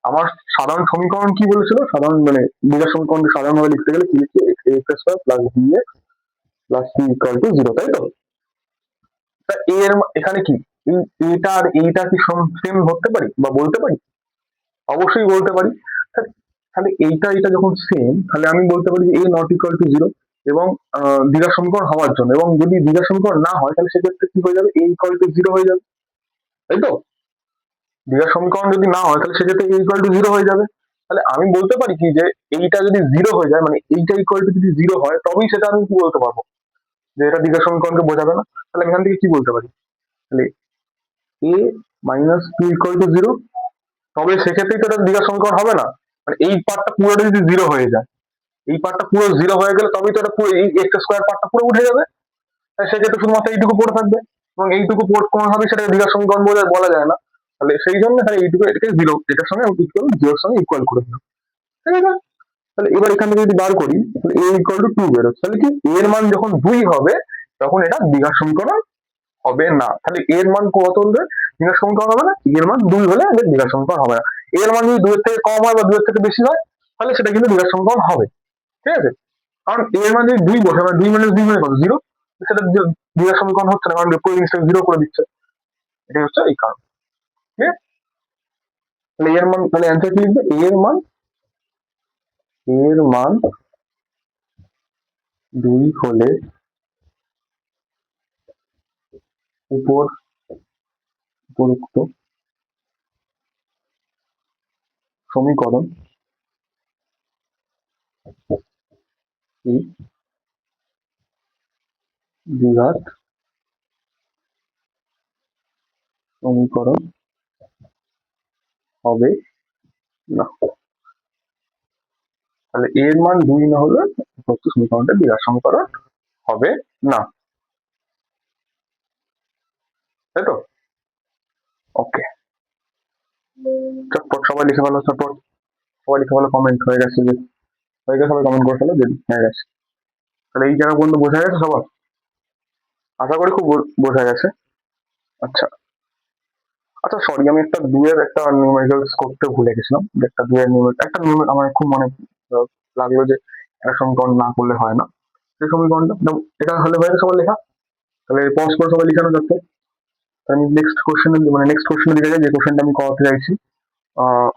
আমার সাধারণ সমীকরণ কি বলেছিল? সাধারণ মানে দ্বিঘাত সমীকরণকে সাধারণ ভাবে লিখতে গেলে কি লিখি? X square plus b x plus c equal to zero, তাই তো? তা এর এখানে কি এই এটা আর এইটা কি সেম ধরতে পারি বা বলতে পারি? অবশ্যই বলতে পারি। তাহলে এইটা এটা যখন সেম, তাহলে আমি বলতে পারি যে এ নট ইকুয়াল টু জিরো, এবং দ্বিঘাত সমীকরণ হওয়ার জন্য, এবং যদি দ্বিঘাত সমীকরণ না হয় তাহলে সেক্ষেত্রে কি হয়ে যাবে? এ ইকুয়াল টু জিরো হয়ে যাবে, তাই তো? দ্বিঘাত সমীকরণ যদি না হয় তাহলে সেক্ষেত্রে এ ইকুয়াল টু জিরো হয়ে যাবে। তাহলে আমি বলতে পারি কি যে এইটা যদি জিরো হয়ে যায়, মানে এইটা ইকুয়াল টু যদি জিরো হয়, তবেই সেটা আমি কি বলতে পারবো যে এটা দ্বিঘাত সমীকরণকে বোঝাবে না। তাহলে আমি এখান থেকে কি বলতে পারি? তাহলে a minus b equal to zero, তবে সেক্ষেত্রেই তো এটা দ্বিঘাত সমীকরণ হবে না। মানে এই পার্টটা পুরোটা যদি জিরো হয়ে যায়, এই পার্টটা পুরো জিরো হয়ে গেলে তবেই তো এটা পুরো এই এক্স স্কোয়ার পার্টটা পুরো উঠে যাবে। তাই সেক্ষেত্রে শুধুমাত্র এইটুকু পড়ে থাকবে, এবং এইটুকু কোনোভাবেই সেটাকে দ্বিঘাত সমীকরণ বলে বলা যায় না। তাহলে সেই জন্য তাহলে এইটুকু এটাকে জিরো, এটার সঙ্গে ইকুয়াল জিরোর সঙ্গে ইকুয়াল করে দিলাম, ঠিক আছে? তাহলে এবার এখান থেকে যদি বার করি, তাহলে এ ইকুয়াল টু টু বেরোচ্ছে। তাহলে কি এর মান যখন 2 হবে তখন এটা দ্বিঘাত সমীকরণ হবে না। তাহলে এর মান কত হলে দ্বিঘাত সমীকরণ হবে না? এর মান 2 হলে এদের দ্বিঘাত সমীকরণ হবে না। এর মান যদি 2 এর থেকে কম হয় বা 2 এর থেকে বেশি হয়, তাহলে সেটা কিন্তু দ্বিঘাত সমীকরণ হবে, ঠিক আছে? কারণ এর মান যদি 2 বসে, মানে 2 মাইনাস 2 মানে কত? 0। সেটা দ্বিঘাত সমীকরণ হচ্ছে না, কারণ পুরো জিনিসটা 0 করে দিচ্ছে। এটাই হচ্ছে এই কারণ, ঠিক আছে? তাহলে এর মান, তাহলে অ্যান্সার কি লিখবে? এর মান 2 হলে উপর উপরোক্ত সমীকরণ কি দ্বিঘাত সমীকরণ হবে না। তাহলে এর মান 2 না হলে উপরোক্ত সমীকরণটা দ্বিঘাত সমীকরণ হবে না, তাই তো? ওকে, চটপট সবাই লিখে ফেলো, চটপট সবাই লিখে ফেলো। কমেন্ট হয়ে গেছে যে হয়ে গেছে, সবাই কমেন্ট করে ফেলো যদি হয়ে গেছে। তাহলে এই জায়গা পর্যন্ত বোঝা গেছে সবার? আশা করি খুব বোঝা গেছে। আচ্ছা আচ্ছা, সরি, আমি একটা দুয়ের একটা নিউমেরিক্যালস করতে ভুলে গেছিলাম। যে একটা দুয়ের একটা আমার খুব মনে লাগলো যে একটা সমীকরণ না করলে হয় না। সেই সমীকরণটা এটা হলে হয়ে গেছে সবার লেখা। তাহলে পজ করে সবাই লিখানো যাচ্ছে। আমি নেক্সট কোশ্চেন, মানে নেক্সট কোশ্চেন দিকে যাই, যে কোশ্চেনটা আমি করাতে চাইছি। আহ,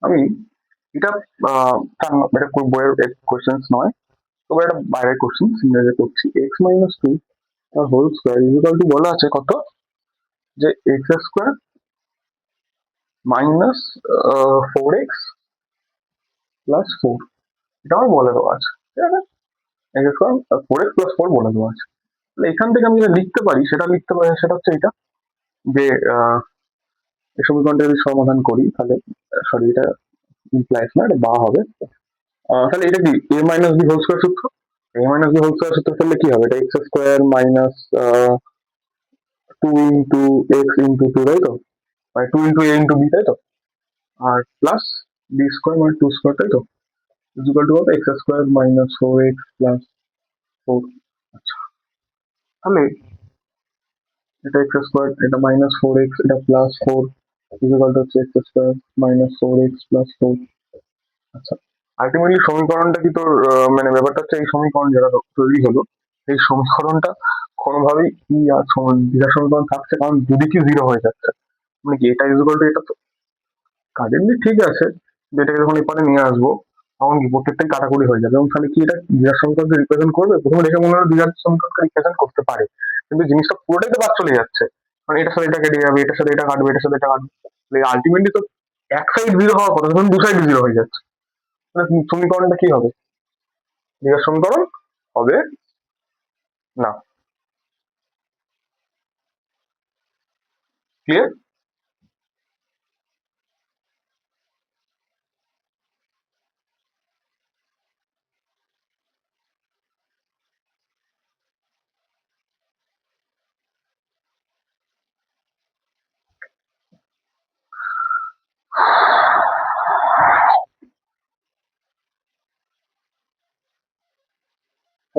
আমি এটা এটা বইয়ের কোশ্চেন নয়, তবে এটা বাইরের কোশ্চেন সিমিলার করছি। X minus two whole square equal to বলা আছে কত? যে x square minus 4x plus 4, এটা আমার বলে দেওয়া আছে, ঠিক আছে? এক্স স্কোয়ার 4x প্লাস 4 বলে দেওয়া আছে। তাহলে এখান থেকে আমি যেটা লিখতে পারি, সেটা লিখতে পারি, সেটা হচ্ছে এটা যে এই সমীকরণটা যদি সমাধান করি, তাহলে সরি, এটা ইমপ্লাইজ না, এটা বা হবে। তাহলে এটা কি এ মাইনাস বি হোল স্কোয়ার সূত্র? এ মাইনাস বি হোল স্কোয়ার সূত্র করলে কি হবে? এটা x square minus 2 into x into 2, তাই তো? মানে 2 ইন্টু এ ইন্টু বি, তাই তো? আর প্লাস বি স্কোয়ার মানে 2 স্কোয়ার, তাই তো? ইকুয়াল টু কত? X square minus 4x plus 4। আচ্ছা, তাহলে এটা এক্স স্কোয়ার, এটা মাইনাস 4x, এটা প্লাস 4 ইকুয়াল টু হচ্ছে x square minus 4x plus 4। আচ্ছা, আলটিমেটলি সমীকরণটা কি তোর মানে ব্যাপারটা হচ্ছে এই সমীকরণ যেটা তৈরি হলো, এই সমীকরণটা কোনোভাবেই কি আর দ্বিঘাত সমীকরণ থাকছে, কারণ দুদিকে জিরো হয়ে যাচ্ছে। মানে কি এটা ইকুয়াল টু এটা, তো কারেন্টলি ঠিক আছে, কিন্তু এটাকে যখন এপারে নিয়ে আসবো তখন কি প্রত্যেকটাই কাটাকুটি হয়ে যাবে, এবং তাহলে কি এটা দ্বিঘাত সমীকরণকে রিপ্রেজেন্ট করবে? প্রথমে দেখে মনে হলো দ্বিঘাত সমীকরণকে রিপ্রেজেন্ট করতে পারে, কিন্তু জিনিসটা পুরোটাই তো বাদ চলে যাচ্ছে। মানে এটার সাথে এটা কেটে যাবে, এটার সাথে এটা কাটবে, এটার সাথে এটা কাটবে, আলটিমেটলি তো এক সাইড জিরো হওয়ার কথা, তখন দু সাইড জিরো হয়ে যাচ্ছে। তাহলে সমীকরণটা কি হবে? দ্বিঘাত সমীকরণ হবে না। ক্লিয়ার?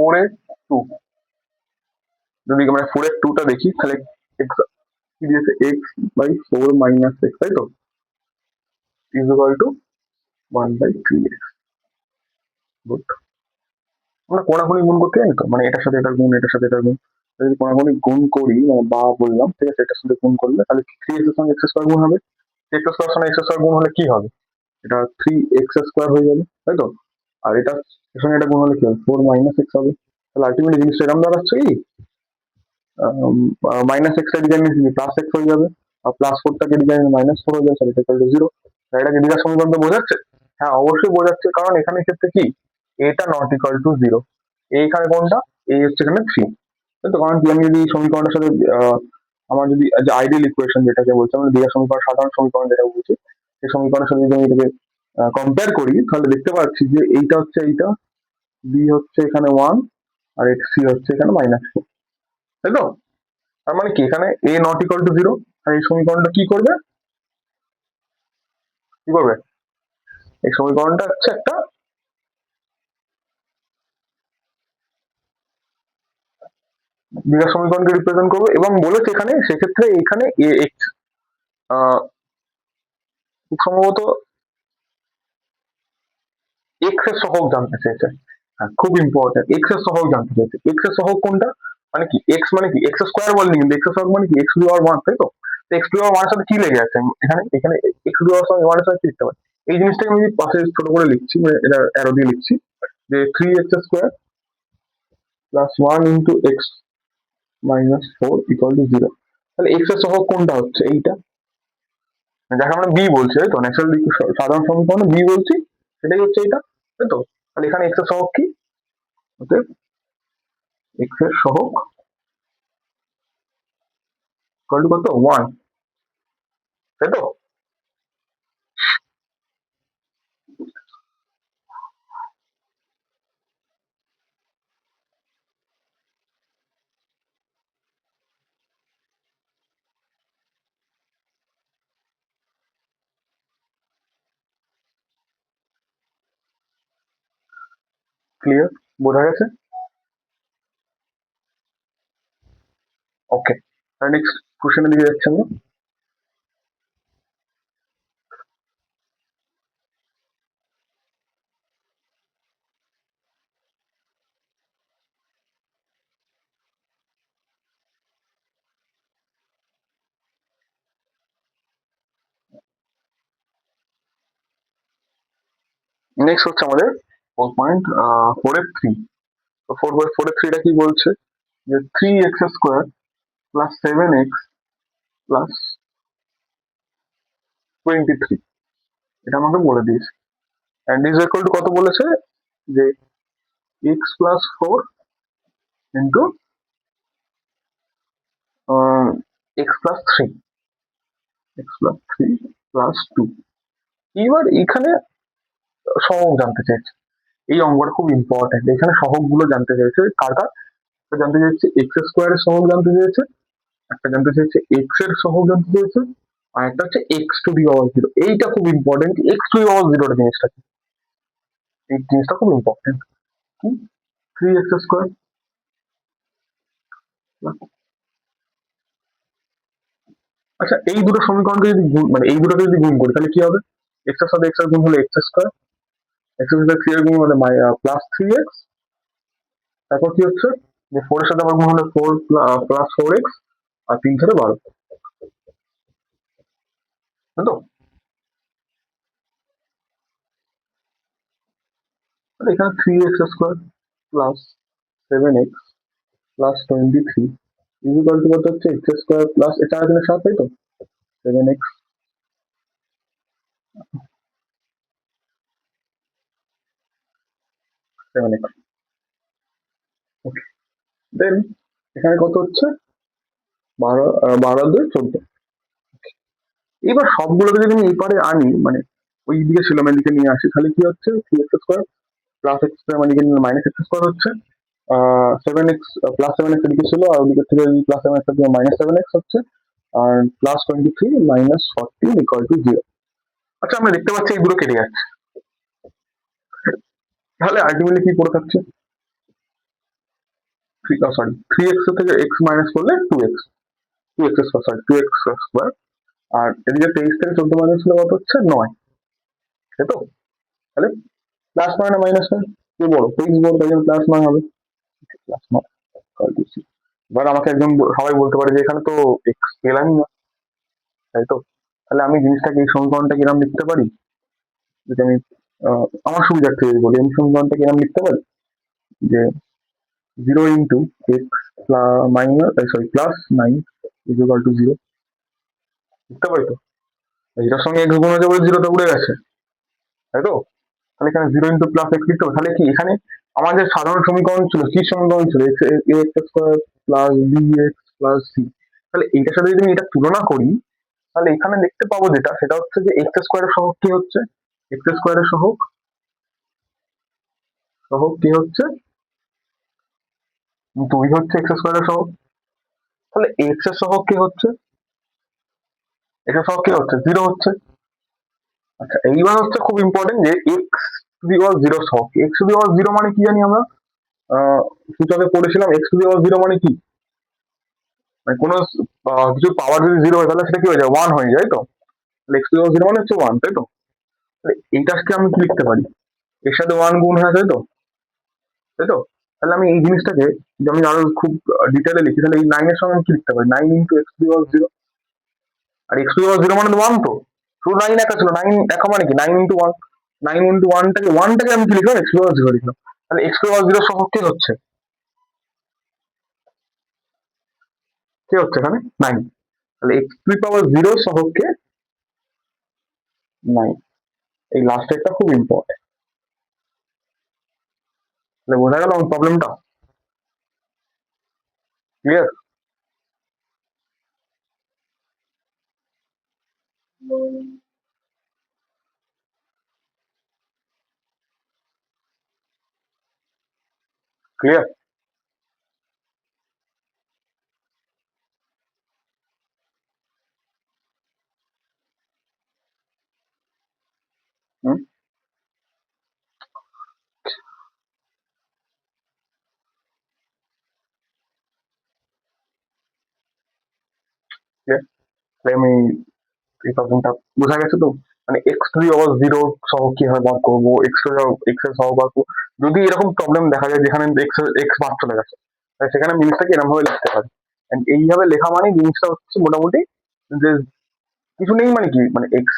4x2, যদি আমরা 4x2টা দেখি তাহলে x কি দিয়েছে, x/4 - x, তাই তো, is equal to 1/3x। Good. আমরা কোনাকুনি গুণ করতে জানি তো, মানে এটার সাথে এটার গুণ, এটার সাথে এটার গুণ। যদি কোনাকুনি গুণ করি, মানে বা বললাম, ঠিক আছে, এটার সাথে গুণ করলে তাহলে 3x এর সঙ্গে x² গুণ হবে, x স্কোয়ার সঙ্গে x² গুণ হলে কি হবে, এটা 3x² হয়ে যাবে, তাই তো। আর এটা এর সঙ্গে এটা গুণ হলে কি হবে, 4 - x হবে। তাহলে আলটিমেটলি জিনিসটা এরকম দাঁড়াচ্ছে কি, মাইনাস এক্স এর দিকে নিয়ে প্লাস এক্স হয়ে যাবে, আর প্লাস 4টাকে দিকে -4 হয়ে যাবে, তাহলে এটা 0। এটাকে দ্বিঘাত সমীকরণ বোঝাচ্ছে? হ্যাঁ, অবশ্যই বোঝাচ্ছে, কারণ এখানে ক্ষেত্রে কি, এটা নট ইকুয়াল টু 0, এইখানে কোনটা, এই হচ্ছে এখানে 3, তাই তো। কারণ কি, আমি যদি এই সমীকরণের সাথে আমার যদি আইডিয়াল ইকুয়েশন যেটাকে বলছি, আমরা দ্বিঘাত সমীকরণ, সাধারণ সমীকরণ যেটা বলছি, সেই সমীকরণের সাথে যদি আমি এটাকে কম্পেয়ার করি, তাহলে দেখতে পাচ্ছি যে এইটা হচ্ছে এইটা, বি হচ্ছে এখানে 1, আর সি হচ্ছে এখানে -4, তাই তো। তার মানে কি, এখানে a নট ইকুয়াল টু 0, আর এই সমীকরণটা কি করবে, কি করবে, এই সমীকরণটা হচ্ছে একটা দ্বিঘাত সমীকরণকে রিপ্রেজেন্ট করবে, এবং বলেছে এখানে সেক্ষেত্রে এখানে x খুব সম্ভবত x এর সহগ জানতে চেয়েছে। হ্যাঁ, খুব ইম্পর্টেন্ট, x এর সহগ জানতে চেয়েছে। x এর সহগ কোনটা, মানে কি, x মানে কি, x স্কোয়ার বলেনি কিন্তু x এর সহগ মানে কি, x টু দি পাওয়ার 1, তাই তো। x টু দি পাওয়ার 1 এর সাথে কি লেগে আছে, এখানে এখানে x টু দি পাওয়ার 1 এর সাথে কি লিখতে পারি, এই জিনিসটাকে আমি পাশে ছোট করে লিখছি, মানে এটা অ্যারো দিয়ে লিখছি, যে 3x² plus 1 into x -4 equal to 0। তাহলে x এর সহগ কোনটা হচ্ছে, এইটা, যাকে আমরা বি বলছি, তাই তো, ন্যাচারাল সাধারণ সমীকরণে বি বলছি, সেটাই হচ্ছে এটা, তাই তো। তাহলে এখানে x এর সহগ কি, অতএব x এর সহগ ইকুয়াল টু কত, 1, তাই তো। ক্লিয়ার, বোঝা গেছে? ওকে, তাহলে নেক্সট কোশ্চেনের দিকে যাচ্ছি আমরা। নেক্সট হচ্ছে আমাদের 4.4x3। তো 4/4x3টা কি বলছে, যে 3x² প্লাস 7x প্লাস 23, এটা আমাকে বলে দিয়েছে। অ্যান্ড ইজ ইকুয়াল টু কত বলেছে, যে x+4 into x+3, x+3 plus 2। এবার এখানে সহগ জানতে চাইছে, এই অঙ্কটা খুব ইম্পর্টেন্ট, এখানে সহগ গুলো জানতে চাইছে, কার কার, জানতে চাইছে x² এর সহগ জানতে চেয়েছে, একটা জানতে চাইছে x এর সহগ জানতে চেয়েছে, আর একটা হচ্ছে x টু দি পাওয়ার 0। এইটা খুব important, x two the power 0 জিনিসটা কি, এই জিনিসটা খুব ইম্পর্টেন্ট। কি, 3x², আচ্ছা এই দুটো সমীকরণকে যদি মানে এই দুটোকে যদি গুণ করি তাহলে কি হবে, x এর সাথে x এর গুণ হলে x², x এর সাথে 3 এর গুণ হলে প্লাস 3x, তারপর কি হচ্ছে, যে 4 এর সাথে আবার গুণ হলে 4 প্লাস 4x, আর 3 থেকে 12, তাই তো। তাহলে এখানে 3x² plus 7x plus 23 equal to কত হচ্ছে, x² প্লাস 4 7, তাই তো, 7x 7x। ওকে, দেন এখানে কত হচ্ছে, 12 12 2 14। এবার সবগুলোকে যদি আমি এপারে আনি, মানে ওই দিকে ছিল আমি এদিকে নিয়ে আসি, তাহলে কি হচ্ছে, 3x² প্লাস x² মানে এদিকে -x² হচ্ছে, 7x প্লাস 7x এদিকে ছিল, আর ওদিকে থেকে প্লাস 7x -7x হচ্ছে, আর প্লাস 23 -14 ইকুয়াল টু 0। আচ্ছা, আমরা দেখতে পাচ্ছি এই দুটো কেটে যাচ্ছে, তাহলে আলটিমেটলি কি পড়ে থাকছে, থ্রি এক্স থেকে এক্স মাইনাস করলে two x square, sorry two x square. আর এদিকে 23 থেকে 14 মাইনাস করলে কত হচ্ছে 9, তাই তো? তাহলে প্লাস 9 না মাইনাস 9, কি বড় 23 বড়, তাই জন্য প্লাস 9 হবে। প্লাস 9 করে দিচ্ছি। এবার আমাকে একদম সবাই বলতে পারে যে এখানে তো এক্স পেলামই না, তাই তো? তাহলে আমি জিনিসটাকে এই সমীকরণটাকে এরকম লিখতে পারি, যদি আমি আমার সুবিধার্থে যদি বলি, আমি সমীকরণটাকে এরকম লিখতে পারি যে 0 into x minus sorry plus 9 is equal to 0, লিখতে পারি তো? এটার সঙ্গে এক্স গুণ হয়ে যাবে, 0টা উড়ে গেছে, তাই তো? তাহলে এখানে 0 ইন্টু প্লাস এক্স লিখতে হবে। তাহলে কি এখানে আমাদের সাধারণ সমীকরণ ছিল, কি সমীকরণ ছিল, x square plus b x plus c. তাহলে এইটার সাথে যদি আমি এটা তুলনা করি, তাহলে এখানে দেখতে পাবো যেটা, সেটা হচ্ছে যে এক্স স্কোয়ারের সহগ কি হচ্ছে, এক্স স্কোয়ারের সহগ সহগ কি হচ্ছে 2 হচ্ছে এক্স স্কোয়ারের সহগ। তাহলে এক্স এর সহগ কি হচ্ছে, এক্স এর সহগ কি হচ্ছে 0 হচ্ছে। আচ্ছা এইবার হচ্ছে খুব ইম্পর্টেন্ট যে এক্স টু দি পাওয়ার 0 সহগ, এক্স টু দি পাওয়ার 0 মানে কি জানি আমরা, সূচকে পড়েছিলাম এক্স টু দি পাওয়ার 0 মানে কি, মানে কোনো কিছু পাওয়ার যদি 0 হয় তাহলে সেটা কি হয়ে যায় 1 হয়ে যায়, তো? তাহলে এক্স টু দি পাওয়ার 0 মানে হচ্ছে 1, তাই তো? তাহলে এইটাকে আমি কি লিখতে পারি, এর সাথে 1 গুণ হয়, তাই তো? তাই তো? তাহলে আমি এই জিনিসটাকে যদি আমি আরো খুব ডিটেলে লিখি, তাহলে এই 9 এর সঙ্গে আমি কি লিখতে পারি, 9 into x to the power 0। আর এক্স টু দি পাওয়ার 0 মানে তো 1, তো শুধু 9 একা ছিল, 9 একা মানে কি 9 ইন্টু 1, 9 ইন্টু 1টাকে আমি কি লিখলাম, এক্স টু দি পাওয়ার 0 লিখলাম। তাহলে এক্স টু দি পাওয়ার 0 সহগ কি হচ্ছে, কি হচ্ছে এখানে 9। তাহলে এক্স টু দি পাওয়ার 0 সহগকে 9, এই লাস্ট একটা খুব ইম্পর্টেন্ট। তাহলে বোঝা গেল আমার প্রবলেমটা, ক্লিয়ার? ক্লিয়ার? হুম, ক্লিয়ার। তাহলে আমি এই প্রবলেমটা বোঝা গেছে তো? মানে এক্স টু দি পাওয়ার 0 সহগ কিভাবে বার করবো, এক্স এর সহগ বার করবো, যদি এরকম প্রবলেম দেখা যায় যেখানে এক্স বাদ চলে গেছে, তাহলে সেখানে জিনিসটাকে এরকম ভাবে লিখতে পারি। And এইভাবে লেখা মানে জিনিসটা হচ্ছে মোটামুটি যে কিছু নেই, মানে কি, মানে এক্স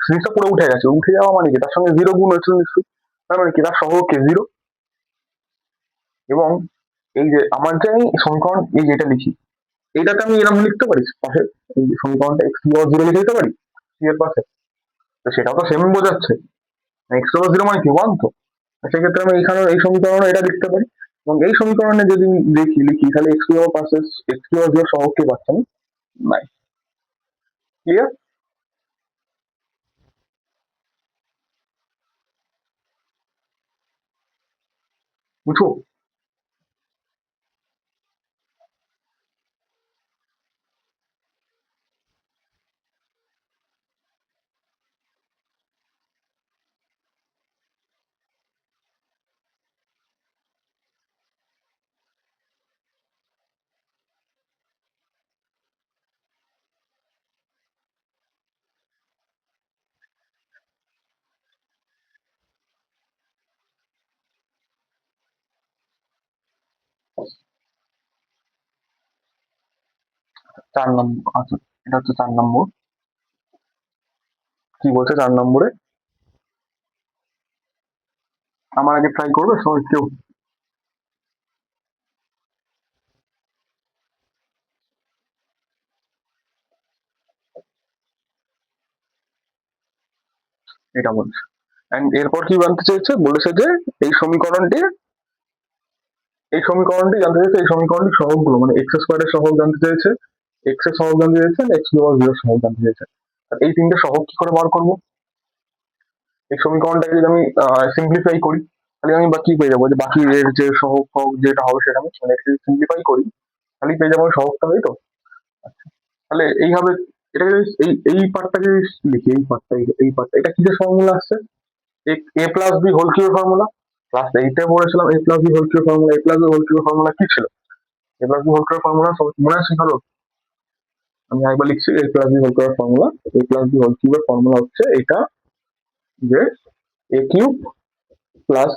জিনিসটা পুরো উঠে গেছে, উঠে যাওয়া মানে কি তার সঙ্গে 0 গুণ হয়েছিল নিশ্চয়ই, তার মানে কি তার সহগ কে 0। এবং এই যে আমার যে আমি সমীকরণ এই যেটা লিখি, এইটাকে আমি এরকম লিখতে পারি পাশে, এই যে সমীকরণটা এক্স টু দি পাওয়ার 0 লিখে দিতে পারি সি এর পাশে, তো সেটাও তো সেম বোঝাচ্ছে, এক্স টু দি পাওয়ার 0 মানে কি 1, তো সেক্ষেত্রে আমি এখানে এই সমীকরণে এটা লিখতে পারি। এবং এই সমীকরণে যদি লিখি তাহলে এক্স টু দি পাওয়ার পাশে এক্স টু দি পাওয়ার 0 সহগকে পাচ্ছি আমি 9। ক্লিয়ার? বুঝো? চার নম্বর, আচ্ছা এটা হচ্ছে 4 নম্বর। কি বলছে 4 নম্বরে? আমার আগে ট্রাই করবে সবাই কেউ? এটা বলছে। এন্ড এরপর কি জানতে চেয়েছে, বলেছে যে এই সমীকরণটি জানতে চেয়েছে, এই সমীকরণটির সহগগুলো, মানে এক্স স্কোয়ারের সহগ জানতে চেয়েছে, এক্স এর সহগ জানতে চেয়েছে, এক্স টু দি পাওয়ার 0 সহগ জানতে চেয়েছে। আর এই তিনটে সহগ কি করে বার করবো, এই সমীকরণটাকে যদি আমি সিম্পলিফাই করি, তাহলে আমি বাকি পেয়ে যাবো, যে বাকি এর যে সহগ ফহগ যেটা হবে সেটা আমি মানে সিম্পলিফাই করি, তাহলেই পেয়ে যাবো আমি সহগটা, তাই তো? আচ্ছা, তাহলে এইভাবে এটাকে এই পার্টটাকে লিখি, এই পার্টটা এটা কিসের ফর্মুলা আসছে, এ প্লাস বি হোল কিউবের ফর্মুলা, ক্লাস 8 এ পড়েছিলাম a plus b whole cube formula. a plus b whole cube formula কি ছিল? a plus b whole cube formula সব মনে আছে ভালো? আমি একবার লিখছি a plus b whole cube formula. a plus b whole কিউবের ফর্মুলা হচ্ছে এটা, যে a cube plus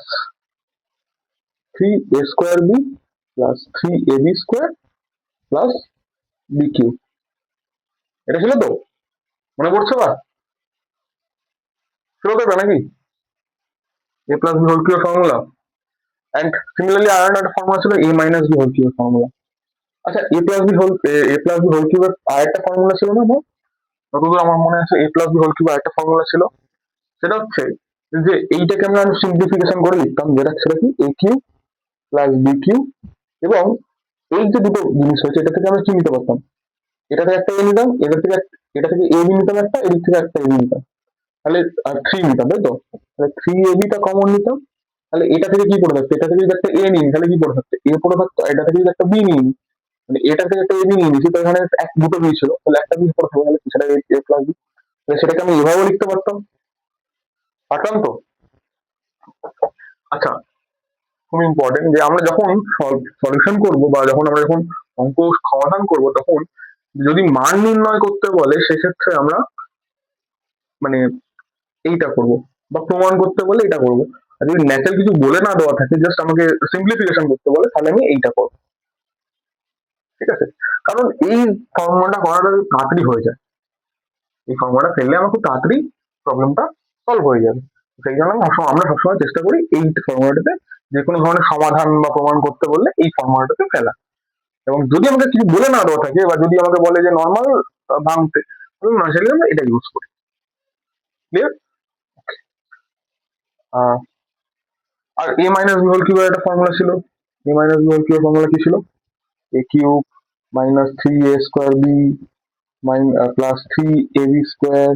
3a square b plus 3ab square plus b cube. এটা ছিল তো? মনে পড়ছে বা? ছিল তো এটা নাকি? a প্লাস বি হোল কিউবের ফর্মুলা। অ্যান্ড সিমিলারলি আর একটা ফর্মুলা ছিল a মাইনাস বি হোল কিউবের ফর্মুলা। আচ্ছা, এ প্লাস বি হোল কিউবের আরেকটা ফর্মুলা ছিল না আমার? যতদূর আমার মনে আছে a প্লাস বি হোল কিউবের আরেকটা ফর্মুলা ছিল। সেটা হচ্ছে যে এইটাকে আমরা সিম্পলিফিকেশন করে লিখতাম, যেটা সেটা কি a cube plus b cube, এবং এই যে দুটো জিনিস হয়েছে এটা থেকে আমরা কি নিতে পারতাম? এটা থেকে একটা এ নিতাম, এটা থেকে এ বি নিতাম একটা, এদিক থেকে একটা এ বি নিতাম, তাহলে আর থ্রি নিতাম, তাই তো? তাহলে থ্রি এ বিটা কমন নিতাম, তাহলে এটা থেকে কি পড়ে থাকতো? এটা থেকে যদি একটা এ নিই তাহলে কি পড়ে থাকতো? এ পড়ে থাকতো। এটা থেকে যদি একটা বি নিই, মানে এটা থেকে একটা এ বি নিয়ে নিয়েছি, তো এখানে দুটো বি ছিল, তাহলে একটা বি পড়ে থাকবে, তাহলে সেটা এ প্লাস বি। তাহলে সেটাকে আমি এভাবেও লিখতে পারতাম, পারতাম তো? আচ্ছা, খুব ইম্পর্টেন্ট যে আমরা যখন সলিউশন করব বা যখন অঙ্ক সমাধান করব, তখন যদি মান নির্ণয় করতে বলে সেক্ষেত্রে আমরা মানে এইটা করব, বা প্রমাণ করতে বলে এটা করব। আর যদি ন্যাচারাল কিছু বলে না দেওয়া থাকে, জাস্ট আমাকে সিম্পলিফিকেশন করতে বলে, তাহলে আমি এইটা করবো। ঠিক আছে? কারণ এই ফর্মুলাটা করাটা তাড়াতাড়ি হয়ে যায়। এই ফর্মুলাটা ফেললে আমার খুব তাড়াতাড়ি প্রবলেমটা সলভ হয়ে যাবে। সেই জন্য আমরা সবসময় চেষ্টা করি এই ফর্মুলাটাতে যে কোনো ধরনের সমাধান বা প্রমাণ করতে বললে এই ফর্মুলাটাতে ফেলা। এবং যদি আমাকে কিছু বলে না দেওয়া থাকে, বা যদি আমাকে বলে যে নর্মাল ভাঙতে, তাহলে না সেগুলো আমরা এটা ইউজ করি। ক্লিয়ার? আর এ মাইনাস বি হোল কিউবের একটা ফর্মুলা ছিল। এ মাইনাস বি হোল কিউবের ফর্মুলা কি ছিল? A cube minus 3a square b plus 3ab square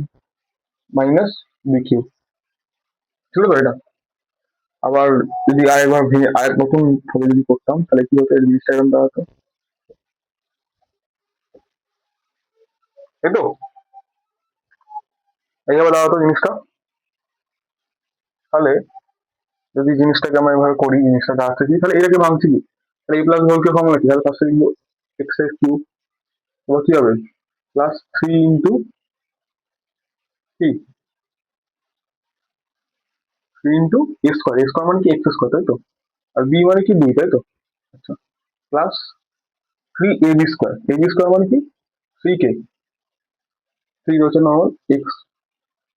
minus b cube. ছিল তো এটা? আবার যদি আরেকবার ভেঙে আরেক নতুন ভাবে যদি করতাম, তাহলে কি হতো? এই জিনিসটা এরকম দাঁড়াতো, তাই তো? এইভাবে দাঁড়াতো জিনিসটা। তাহলে যদি জিনিসটাকে আমরা এভাবে করি, জিনিসটা দাঁড়াচ্ছে কি, তাহলে এটাকে ভাঙছি কি? তাহলে a plus b whole cube formula কি? তাহলে ফার্স্টে লিখবো এক্স এর কিউব, এবার কি হবে? প্লাস 3 ইন্টু কি, 3 ইন্টু এ স্কোয়ার। এ স্কোয়ার মানে কি? এক্স স্কোয়ার, তাই তো? আর বি মানে কি? 2, তাই তো? আচ্ছা, plus 3ab square. ab square মানে কি? 3k। 3 হচ্ছে নর্মাল এক্স,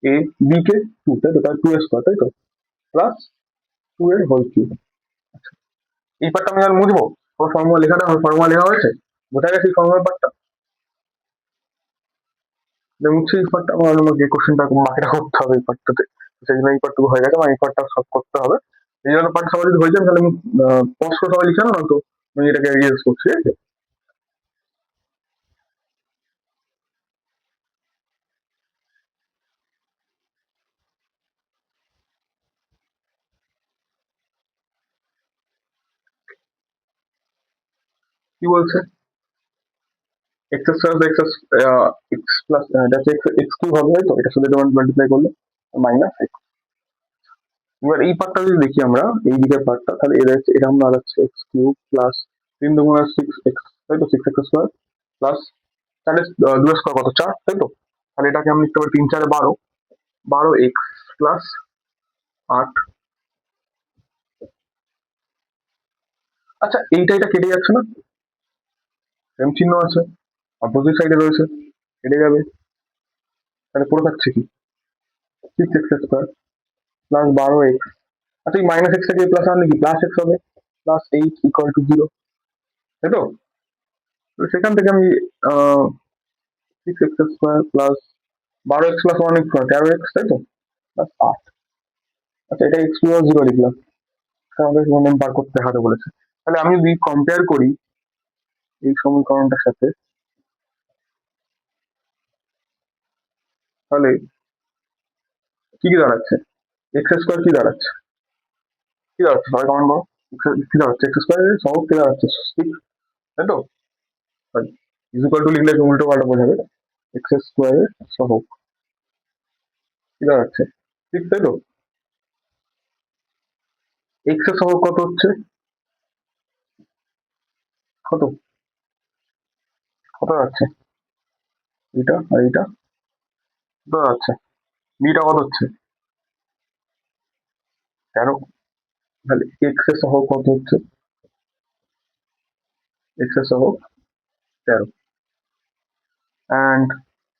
এ বি কে 2, তাই তো? তার 2 এর স্কোয়ার, তাই তো? প্লাস 2 এর হোল কিউব। এই পার্টটা আমি আর মুছবো? ওর ফর্মুলা লেখা হয়েছে, বোঝা গেছে এই ফর্মুলার পার্টটা। মুছে এই পার্টটা আমার আমাকে কোশ্চেনটা বাকিটা করতে হবে এই পার্টটাতে। সেই জন্য এই পার্টটুকু হয়ে গেছে, আমার এই পার্টটা সলভ করতে হবে। এই জন্য পার্ট সবাই যদি হয়ে যায়, তাহলে আমি পজ করে সবাই লিখে না, তো আমি এটাকে ইউজ করছি। ঠিক আছে? কি বলছে? X square x x plus এটা হচ্ছে এক্স কিউব হবে, তাই তো? এটা শুধু এটা মাল্টিপ্লাই করলে মাইনাস এক্স। এবার এই পার্টটা যদি দেখি আমরা, এই দিকের পার্টটা, তাহলে এটা আমরা দাঁড়াচ্ছে এক্স কিউব প্লাস 3 × 6x, তাই তো? 6x স্কোয়ার প্লাস 4 2 স্কোয়ার কত? 4, তাই তো? তাহলে এটাকে আমি লিখতে পারি 3 4 12, 12x প্লাস 8। আচ্ছা, এটা কেটে যাচ্ছে না? সেম চিহ্ন আছে, অপোজিট সাইডে রয়েছে, কেটে যাবে। তাহলে পড়ে থাকছে কি? 6x square plus 12x। আচ্ছা, এই মাইনাস এক্স থেকে প্লাস আনলে কি প্লাস এক্স হবে? প্লাস 8 ইকুয়াল টু 0, তাই তো? তো সেখান থেকে আমি 6x square plus 12x plus 1x 13x, তাই তো? প্লাস 8। আচ্ছা, এটা এক্স টু 0 লিখলাম, আমাদের মান বার করতে হবে বলেছে। তাহলে আমি যদি কম্পেয়ার করি এই সমীকরণটার সাথে, তাহলে কি কি দাঁড়াচ্ছে? এক্স স্কোয়ার কি দাঁড়াচ্ছে? কি দাঁড়াচ্ছে সবাই কমেন্ট করো। কি দাঁড়াচ্ছে? এক্স স্কোয়ারের সহগ কি দাঁড়াচ্ছে? 6, তাই তো? ইকুয়াল টু লিখলে উল্টো পাল্টা বোঝাবে। এক্স স্কোয়ারের সহগ কি দাঁড়াচ্ছে? 6, তাই তো? এক্স এর সহগ কত হচ্ছে, কত কত যাচ্ছে, এটা আর এটা কত যাচ্ছে, বিটা কত হচ্ছে 13। তাহলে এক্স এর সহগ কত হচ্ছে, এক্স এর সহগ 13। অ্যান্ড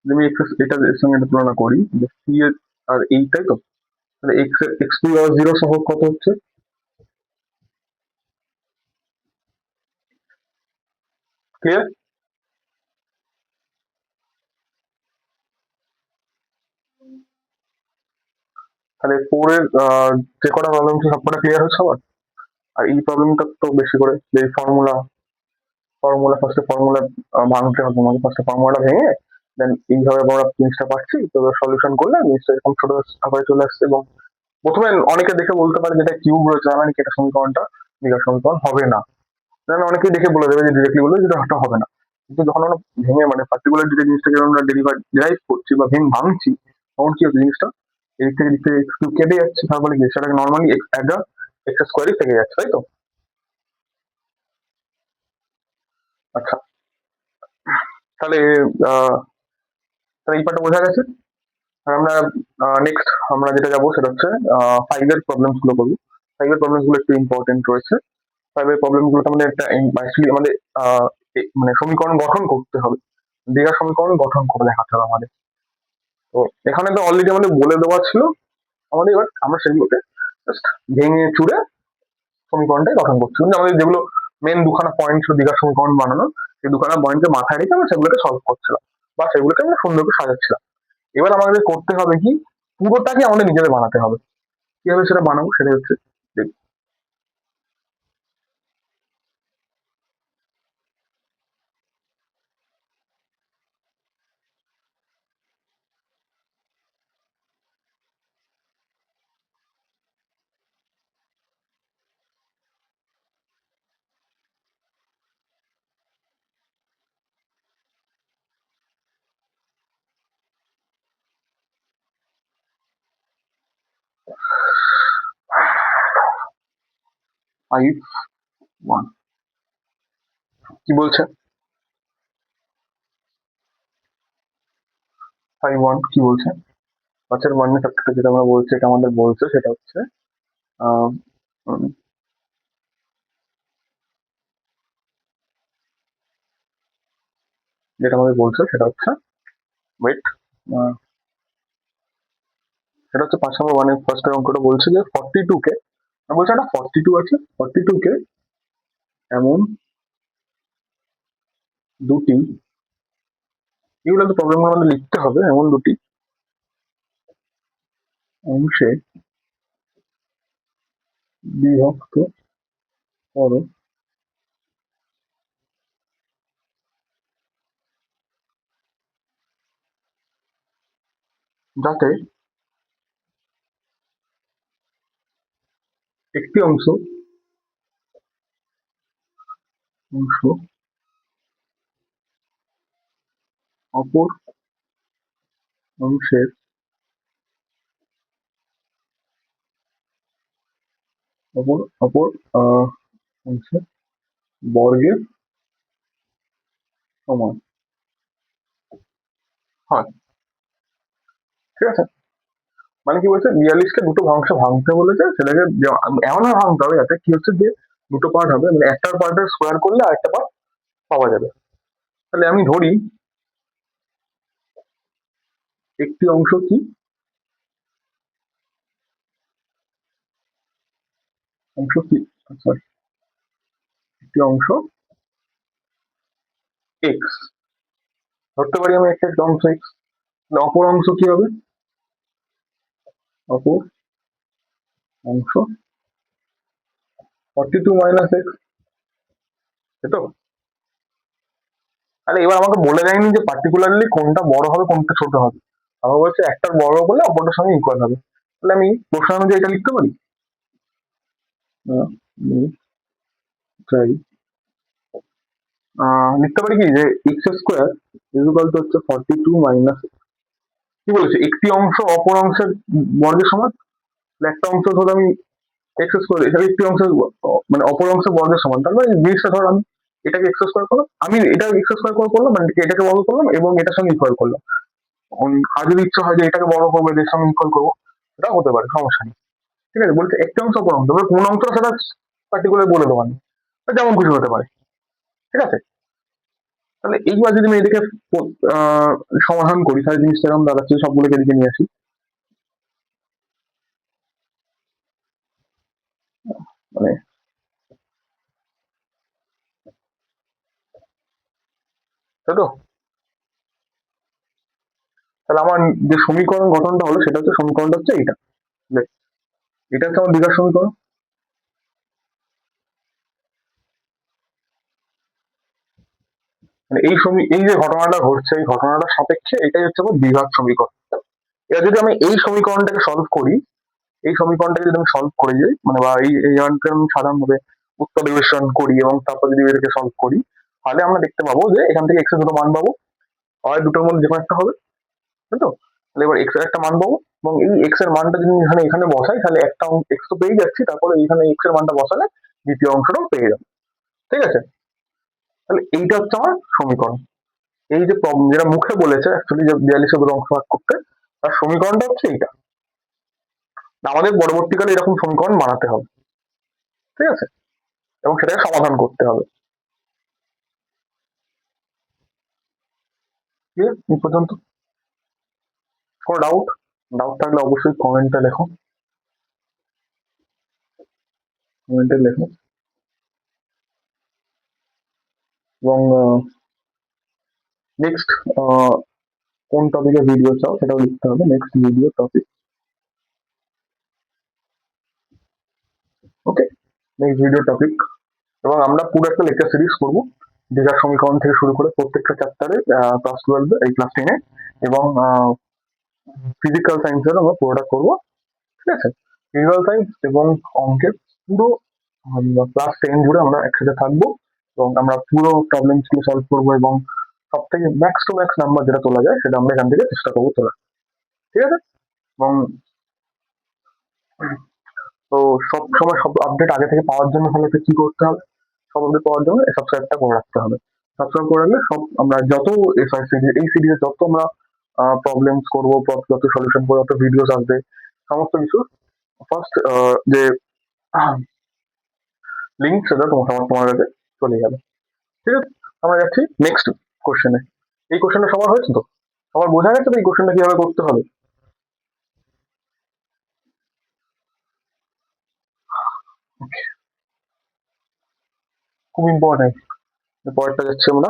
যদি এক্স এটার সঙ্গে এটা তুলনা করি যে সি এর আর এইটাই তো, তাহলে এক্স টু আর জিরো সহগ কত হচ্ছে, ক্লিয়ার? তাহলে ফোর এর যে কটা প্রবলেম সব কটা ক্লিয়ার হচ্ছে সবার। আর এই প্রবলেমটা তো বেশি করে যে ফর্মুলা, ফর্মুলা ভাঙতে হবে, মানে ফার্স্টে ফর্মুলাটা ভেঙে দেন এইভাবে আমরা জিনিসটা পাচ্ছি, তো সলিউশন করলে জিনিসটা এরকম ছোট আকারে চলে আসছে। এবং প্রথমে অনেকে দেখে বলতে পারে যেটা কিউব রয়েছে মানে কি এটা সমীকরণটা দ্বিঘাত সমীকরণ হবে না, মানে অনেকেই দেখে বলে দেবে যে ডিরেক্টলি বলবে যেটা হয়তো হবে না। কিন্তু যখন আমরা ভেঙে মানে পার্টিকুলার যেটা জিনিসটাকে আমরা ডিরাইভ করছি বা ভাঙছি, তখন কি হচ্ছে জিনিসটা এদিক থেকে দিক থেকে একটু কেটে যাচ্ছে, তারপরে কি সেটাকে নর্মালি একটা এক্স স্কোয়ারই থেকে যাচ্ছে, তাই তো? আচ্ছা, তাহলে আহ তাহলে এই পার্টটা বোঝা গেছে। আর আমরা নেক্সট আমরা যেটা যাবো সেটা হচ্ছে ফাইভ এর প্রবলেমস গুলো করবো। ফাইভ এর প্রবলেমস গুলো একটু ইম্পর্টেন্ট রয়েছে। ফাইভ এর প্রবলেম গুলোতে আমাদের একটা অ্যাকচুয়ালি আমাদের মানে সমীকরণ গঠন করতে হবে, দ্বিঘাত সমীকরণ গঠন করে দেখাতে হবে আমাদের। তো এখানে তো অলরেডি আমাদের বলে দেওয়া ছিল, আমাদের এবার আমরা সেগুলোকে জাস্ট ভেঙে চুরে সমীকরণটাই গঠন করছি। কিন্তু আমাদের যেগুলো মেন দুখানা পয়েন্ট ছিল দীঘার সমীকরণ বানানো, সেই দুখানা পয়েন্টকে মাথায় রেখে আমরা সেগুলোকে সলভ করছিলাম বা সেগুলোকে আমরা সুন্দর করে সাজাচ্ছিলাম। এবার আমাদের করতে হবে কি, পুরোটাকে আমাদের নিজেদের বানাতে হবে। কিভাবে সেটা বানাবো সেটা হচ্ছে দেখি। 5 1 কি বলছে, 5 1 কি বলছে, পাঁচের মানে সবথেকে যেটা আমরা বলছি এটা আমাদের বলছে সেটা হচ্ছে আহ, উম, যেটা আমাদের বলছে সেটা হচ্ছে ওয়েট, সেটা হচ্ছে 5 নম্বর 1 ফার্স্ট অঙ্কটা বলছে যে 42 কে, বলছে একটা 42 আছে, 42 কে এমন দুটি, এগুলো তো প্রবলেম আমাদের লিখতে হবে, এমন দুটি অংশে বিভক্ত করো যাতে একটি অংশ অপর অংশের অপর অপর অংশের বর্গের সমান হয়। ঠিক আছে, মানে কি বলছে 42 কে দুটো অংশে ভাঙতে বলেছে, সেটাকে এমন ভাবে ভাঙতে হবে যাতে কি হচ্ছে যে দুটো পার্ট হবে, মানে একটা পার্টের স্কোয়ার করলে আরেকটা পার্ট পাওয়া যাবে। তাহলে আমি ধরি একটি অংশ কি, অংশ কি, সরি, একটি অংশ এক্স ধরতে পারি আমি, একটা অংশ এক্স। অপর অংশ কি হবে, অপর অংশ 42 - এক্স, তাই তো? তাহলে এবার আমাকে বলে দেয়নি যে পার্টিকুলারলি কোনটা বড় হবে কোনটা ছোট হবে, আমার বলছে একটা বড় বলে অপরটার সঙ্গে ইকুয়াল হবে। তাহলে আমি প্রশ্ন অনুযায়ী এটা লিখতে পারি, আমি চাই লিখতে পারি কি যে এক্স স্কোয়ার ইকুয়াল টু হচ্ছে 42 - কি বলেছে একটি অংশ অপর অংশের বর্গের সমান। তাহলে একটা অংশ ধরো আমি এক্স স্কোয়ার এখানে একটি অংশ মানে অপর অংশ বর্গের সমান, তার মানে এই জিনিসটা ধর আমি এটাকে এক্স স্কোয়ার করলাম, আমি এটা এক্স স্কোয়ার করলাম মানে এটাকে বর্গ করলাম এবং এটার সঙ্গে ইকুয়াল করলাম। আর যদি ইচ্ছা হয় যে এটাকে বর্গ করবো এর সঙ্গে ইকুয়াল করবো, সেটা হতে পারে, সমস্যা নেই। ঠিক আছে, বলছে একটি অংশ অপর অংশ, এবার কোন অংশটা সেটা পার্টিকুলার বলে দেবো আমি, যেমন খুশি হতে পারে। ঠিক আছে, তাহলে এইবার যদি আমি এটাকে আহ সমাধান করি তাহলে জিনিসটা এরকম দাঁড়াচ্ছে, সবগুলোকে এদিকে নিয়ে আসি। মানে তাই তো, তাহলে আমার যে সমীকরণ গঠনটা হলো সেটা হচ্ছে, সমীকরণটা হচ্ছে এইটা, যে এটা হচ্ছে আমার দ্বিঘাত সমীকরণ। মানে এই যে ঘটনাটা ঘটছে এই ঘটনাটার সাপেক্ষে এটাই হচ্ছে আমার দ্বিঘাত সমীকরণ। এবার যদি আমি এই সমীকরণটাকে সলভ করি, এই সমীকরণটাকে যদি আমি সলভ করে যাই মানে বা এই অঙ্কের আমি সাধারণভাবে উত্তর বিবেচন করি এবং তারপর যদি এটাকে সলভ করি, তাহলে আমরা দেখতে পাবো যে এখান থেকে এক্স এর দুটো মান পাবো, হয় দুটোর মধ্যে যে কোনো একটা হবে, তাই তো। তাহলে এবার এক্স এর একটা মান পাবো এবং এই এক্স এর মানটা যদি এখানে এখানে বসাই তাহলে একটা এক্স তো পেয়ে যাচ্ছি, তারপরে এখানে এক্স এর মানটা বসালে দ্বিতীয় অংশটাও পেয়ে যাবো। ঠিক আছে, তাহলে এইটা হচ্ছে আমার সমীকরণ। এই যে প্রবলেম যেটা মুখে বলেছে অ্যাকচুয়ালি যে 42 দুটো অংশ ভাগ করতে, তার সমীকরণটা হচ্ছে এইটা। আমাদের পরবর্তীকালে এরকম সমীকরণ বানাতে হবে। ঠিক আছে, এবং সেটাকে সমাধান করতে হবে। ক্লিয়ার এই পর্যন্ত? কোনো ডাউট? ডাউট থাকলে অবশ্যই কমেন্টে লেখো, কমেন্টে লেখো। এবং নেক্সট কোন টপিকে ভিডিও চাও সেটাও লিখতে হবে, নেক্সট ভিডিও টপিক। ওকে, নেক্সট ভিডিও টপিক। এবং আমরা পুরো একটা লেকচার সিরিজ করবো, দ্বিঘাত সমীকরণ থেকে শুরু করে প্রত্যেকটা চ্যাপ্টারে, ক্লাস 12 এই ক্লাস 10 এবং ফিজিক্যাল সায়েন্সের আমরা পুরোটা করবো। ঠিক আছে, ফিজিক্যাল সায়েন্স এবং অঙ্কের পুরো ক্লাস 10 জুড়ে আমরা একসাথে থাকবো এবং আমরা পুরো প্রবলেম গুলো সলভ করবো এবং সব থেকে ম্যাক্স টু ম্যাক্স নাম্বার যেটা তোলা যায় সেটা আমরা এখান থেকে চেষ্টা করবো তোলার। ঠিক আছে, এবং তো সব সময় সব আপডেট আগে থেকে পাওয়ার জন্য তাহলে কি করতে হবে, সব আপডেট পাওয়ার জন্য সাবস্ক্রাইবটা করে রাখতে হবে। সাবস্ক্রাইব করে রাখলে সব আমরা যত এই সিরিজে যত আমরা প্রবলেমস করবো, যত সলিউশন করবো, যত ভিডিওস আসবে, সমস্ত কিছু ফার্স্ট যে লিঙ্ক সেটা তোমার কাছে চলে যাবে। ঠিক আছে, আমরা যাচ্ছি নেক্সট কোশ্চেনে। এই কোশ্চেনটা সবার হয়েছে তো, সবার বোঝা গেছে তো এই কোশ্চেনটা কিভাবে করতে হবে? খুব ইম্পর্টেন্ট। পরেরটা যাচ্ছি আমরা।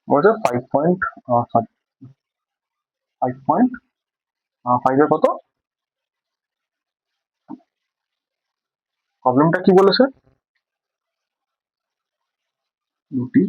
বলছে 5.5 এর কত, প্রবলেমটা কি বলেছে? দুটি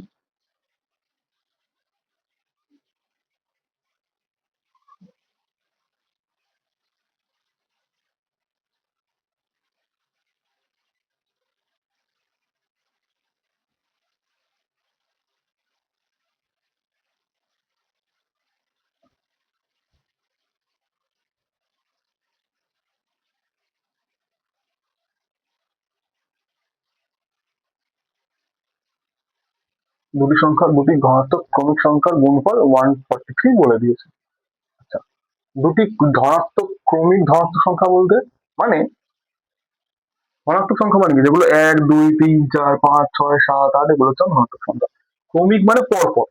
দুটি সংখ্যার দুটি ধনাত্মক ক্রমিক সংখ্যার গুণফল 143 বলে দিয়েছে। আচ্ছা, দুটি ধনাত্মক সংখ্যা বলতে মানে ধনাত্মক সংখ্যা মানে কি, যেগুলো 1 2 3 4 5 6 7 8 এগুলো হচ্ছে ধনাত্মক সংখ্যা। ক্রমিক মানে পরপর।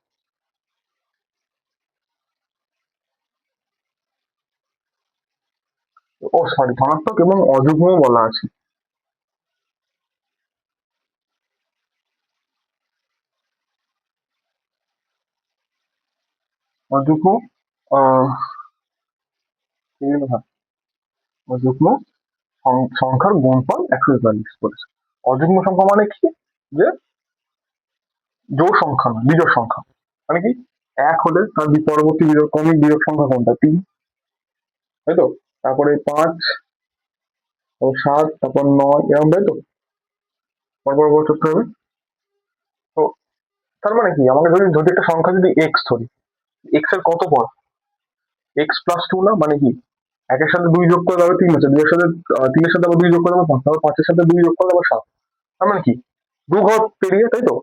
ও সরি, ধনাত্মক এবং অযুগ্ম বলা আছে। অযুগ্ম আহ কি যেন হয়? অযুগ্ম সংখ্যার গুণফল 144 বলেছে। অযুগ্ম সংখ্যা মানে কি, যে জোড় সংখ্যা না, বিজোড় সংখ্যা। মানে কি, এক হলে তার পরবর্তী ক্রমিক বিজোড় সংখ্যা কোনটা, 3, তাই তো? তারপরে 5, তারপর 7, তারপর 9, এরকম, তাই তো? পরপর করতে হবে। তো তার মানে কি, আমাকে যদি যদি একটা সংখ্যা যদি এক্স ধরি, এক্স এর কত পদ, x+2 না, মানে কি একের সাথে 2 যোগ করে দেবে 3 আছে, 2 এর সাথে 3 এর সাথে আবার 2 যোগ করে দেবে 5, তারপর 5 এর সাথে 2 যোগ করে দেবে 7। তার মানে কি, দু ঘর পেরিয়ে, তাই তো?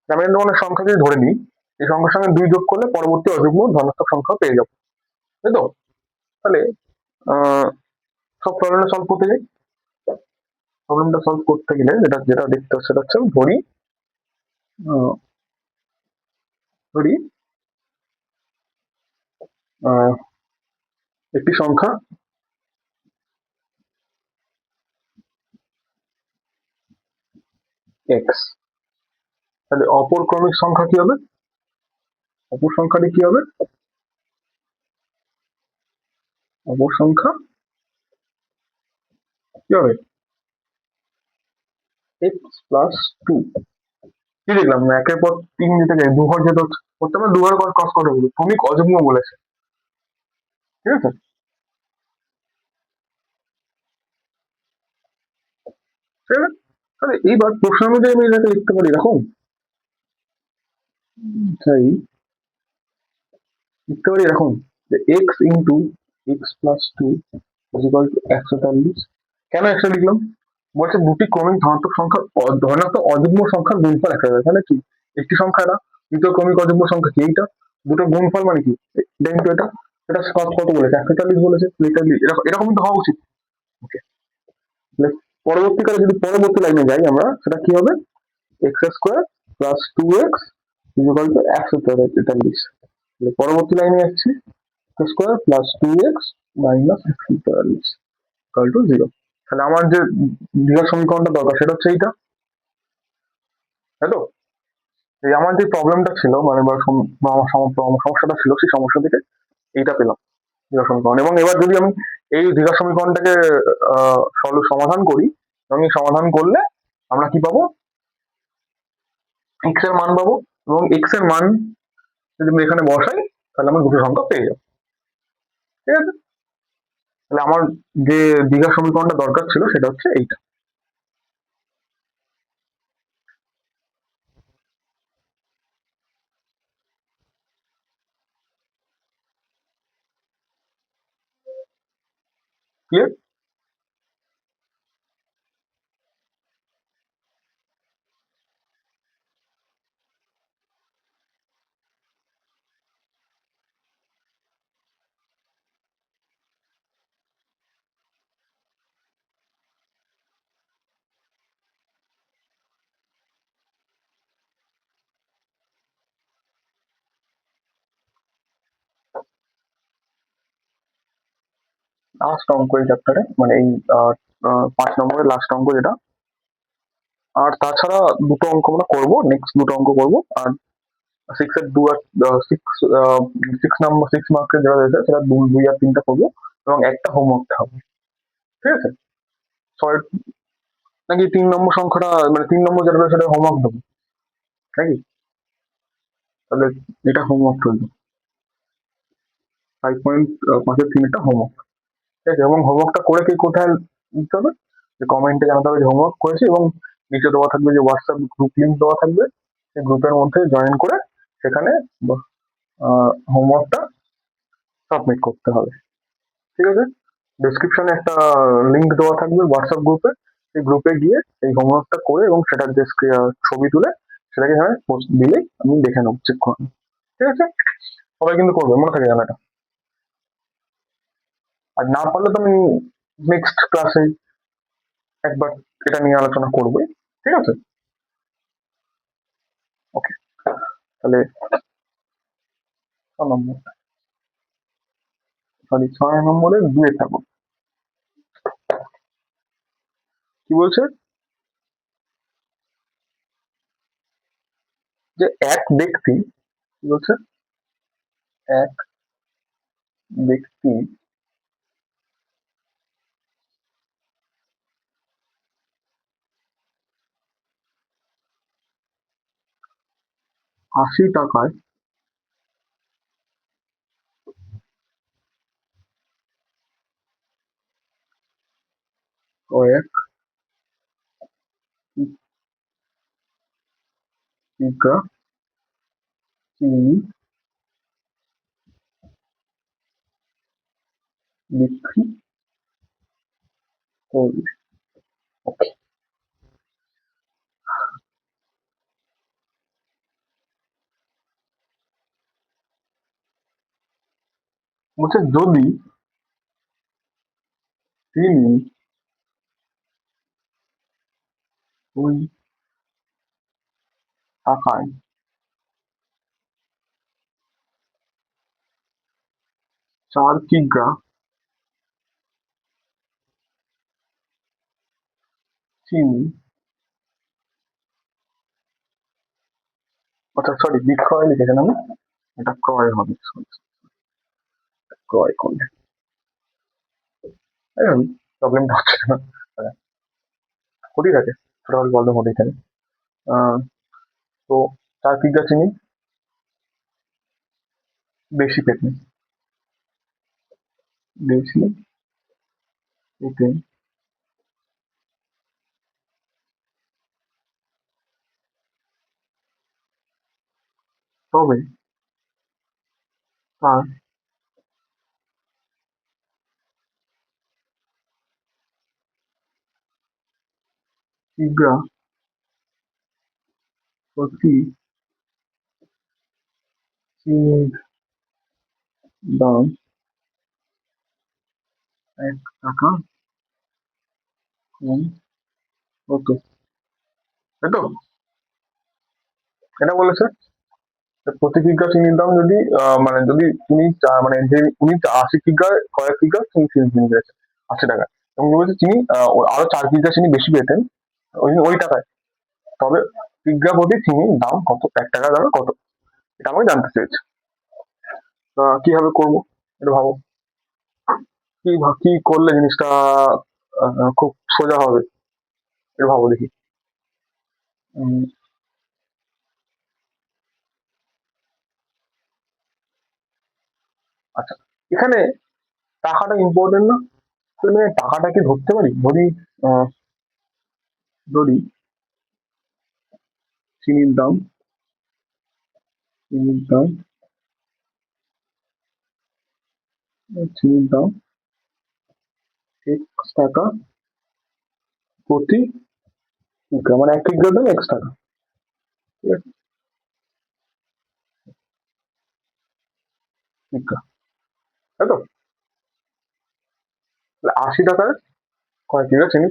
আমি এর ধরনের সংখ্যা যদি ধরে নিই, এই সংখ্যার সঙ্গে 2 যোগ করলে পরবর্তী অযুগ্ম ধনাত্মক সংখ্যা পেয়ে যাবো, তাই তো? তাহলে আহ সব প্রবলেমটা সলভ করতে যাই। প্রবলেমটা সলভ করতে গেলে যেটা যেটা দেখতে হবে সেটা হচ্ছে, ধরি আহ, ধরি আহ, একটি সংখ্যা এক্স, তাহলে অপর ক্রমিক সংখ্যা কি হবে, অপর সংখ্যাটি কি হবে, অপর সংখ্যা কি হবে, x+2। কি দেখলাম, একের পর 3 দিতে গেলে দু ঘর যেতে হচ্ছে, করতে হবে দু ঘর ক্রস করে বলবো, ক্রমিক অযুগ্ম বলেছে, ঠিক আছে? ঠিক আছে, তাহলে এইবার প্রশ্ন অনুযায়ী আমি এটাকে লিখতে পারি এরকম, তাই লিখতে পারি এরকম, যে x × x+2 = 143। কেন একটা লিখলাম, বলছে দুটি ক্রমিক ধনাত্মক সংখ্যার ধনাত্মক অযুগ্ম সংখ্যার গুণফল 143, তাহলে কি একটি সংখ্যা এটা, দ্বিতীয় ক্রমিক অযুগ্ম সংখ্যা কি এইটা, দুটো গুণফল মানে কি, এটা কিন্তু এটা, এটা কত বলেছে, 143 বলেছে, এটা এরকম তো হওয়া উচিত। ওকে, পরবর্তীকালে যদি পরবর্তী লাইনে যাই আমরা, সেটা কি হবে, x² + 2x = 143। পরবর্তী লাইনে যাচ্ছি, x² + 2x - 143 = 0। তাহলে আমার যে দ্বিঘাত সমীকরণটা দরকার সেটা হচ্ছে এইটা, তাই তো? এই আমার যে প্রবলেমটা ছিল, মানে বা আমার সমস্যাটা ছিল, সেই সমস্যা থেকে এইটা পেলাম, দ্বিঘাত সমীকরণ। এবং এবার যদি আমি এই দ্বিঘাত সমীকরণটাকে সমাধান করি, এবং এই সমাধান করলে আমরা কি পাবো, x এর মান পাবো, এবং x এর মান যদি আমি এখানে বসাই, তাহলে আমরা দুটো সংখ্যা পেয়ে যাবো, ঠিক আছে? তাহলে আমার যে দ্বিঘাত সমীকরণটা দরকার ছিল সেটা হচ্ছে এইটা। ক্লিয়ার? লাস্ট অঙ্ক এই চ্যাপ্টারে, মানে এই 5 নম্বরের লাস্ট অঙ্ক যেটা। আর তাছাড়া দুটো অঙ্ক আমরা করবো, নেক্সট দুটো অঙ্ক করবো। আর 6 এর 2 আর 6 মার্কের যেটা রয়েছে সেটা 2 আর 3টা করবো, এবং একটা হোমওয়ার্ক হবে, ঠিক আছে? ছয়, নাকি 3 নম্বর সংখ্যাটা, মানে 3 নম্বর যেটা রয়েছে সেটা হোমওয়ার্ক দেবো নাকি? তাহলে এটা হোমওয়ার্ক রইলো, 5.5-এর 3টা হোমওয়ার্ক, ঠিক আছে? এবং হোমওয়ার্কটা করে কি কোথায় দিতে হবে, যে কমেন্টে জানাতে হবে যে হোমওয়ার্ক করেছি, এবং নিচে দেওয়া থাকবে যে হোয়াটসঅ্যাপ গ্রুপ লিঙ্ক দেওয়া থাকবে, সেই গ্রুপের মধ্যে জয়েন করে সেখানে হোমওয়ার্কটা সাবমিট করতে হবে, ঠিক আছে? ডেসক্রিপশনে একটা লিঙ্ক দেওয়া থাকবে হোয়াটসঅ্যাপ গ্রুপে, সেই গ্রুপে গিয়ে এই হোমওয়ার্কটা করে এবং সেটার যে ছবি তুলে সেটাকে এখানে পোস্ট দিলেই আমি দেখে নেবো, চেক করে নেবো, ঠিক আছে? সবাই কিন্তু করবে, মনে থাকে জানাটা। আর না পারলে তো আমি নেক্সট ক্লাসে একবার এটা নিয়ে আলোচনা করবোই, ঠিক আছে? ওকে, তাহলে 6 নম্বর, সরি 6 নম্বরে 2 থাকো, কি বলছে, যে এক ব্যক্তি, কি বলছে, এক ব্যক্তি 80 টাকায় কয়েক কিগ্রা চিনি বিক্রি করবে। ওকে, বলছে যদি তিনি ওই টাকায় 4 কিগ্রা চিনি, আচ্ছা সরি বিক্রয় লিখেছেন আমি, এটা ক্রয় হবে, sorry, ক্রয় করলে প্রবলেমটা হচ্ছে না, হতেই থাকে, ছোটখাটো প্রবলেম হতেই থাকে। আহ, তো 4 কিগ্রা চিনি বেশি পেতেন, বেশি পেতেন, তবে তার কিগ্রা প্রতি চিনির দাম 1 টাকা কম হতো, তাই তো? এটা বলেছে যে প্রতি কিগ্রা চিনির দাম যদি মানে যদি তুমি মানে যে উনি 80 কিগ্রা কয়েক কিগ্রা চিনি চিনি চিনি গেছে 80 টাকা, এবং বলেছে চিনি আরো 4 কিগ্রা চিনি বেশি পেতেন ওই ওই টাকায়, তবে কিগ্রা প্রতি চিনির দাম কত, 1 টাকা দাম কত, এটা আমাকে জানতে চেয়েছে। কিভাবে করবো এটা ভাবো, কি করলে জিনিসটা খুব সোজা হবে, এটা ভাবো দেখি। উম, আচ্ছা, এখানে টাকাটা ইম্পর্টেন্ট না, তাহলে টাকাটা কি ধরতে পারি, ধরি আহ, ধরি চিনির দাম, চিনির দাম, চিনির দাম X টাকা প্রতি কিগ্রা, মানে 1 কিগ্রার দাম X টাকা, ঠিক আছে, কিগ্রা, তাই তো? তাহলে 80 টাকায় কয়েক কিগ্রা চিনি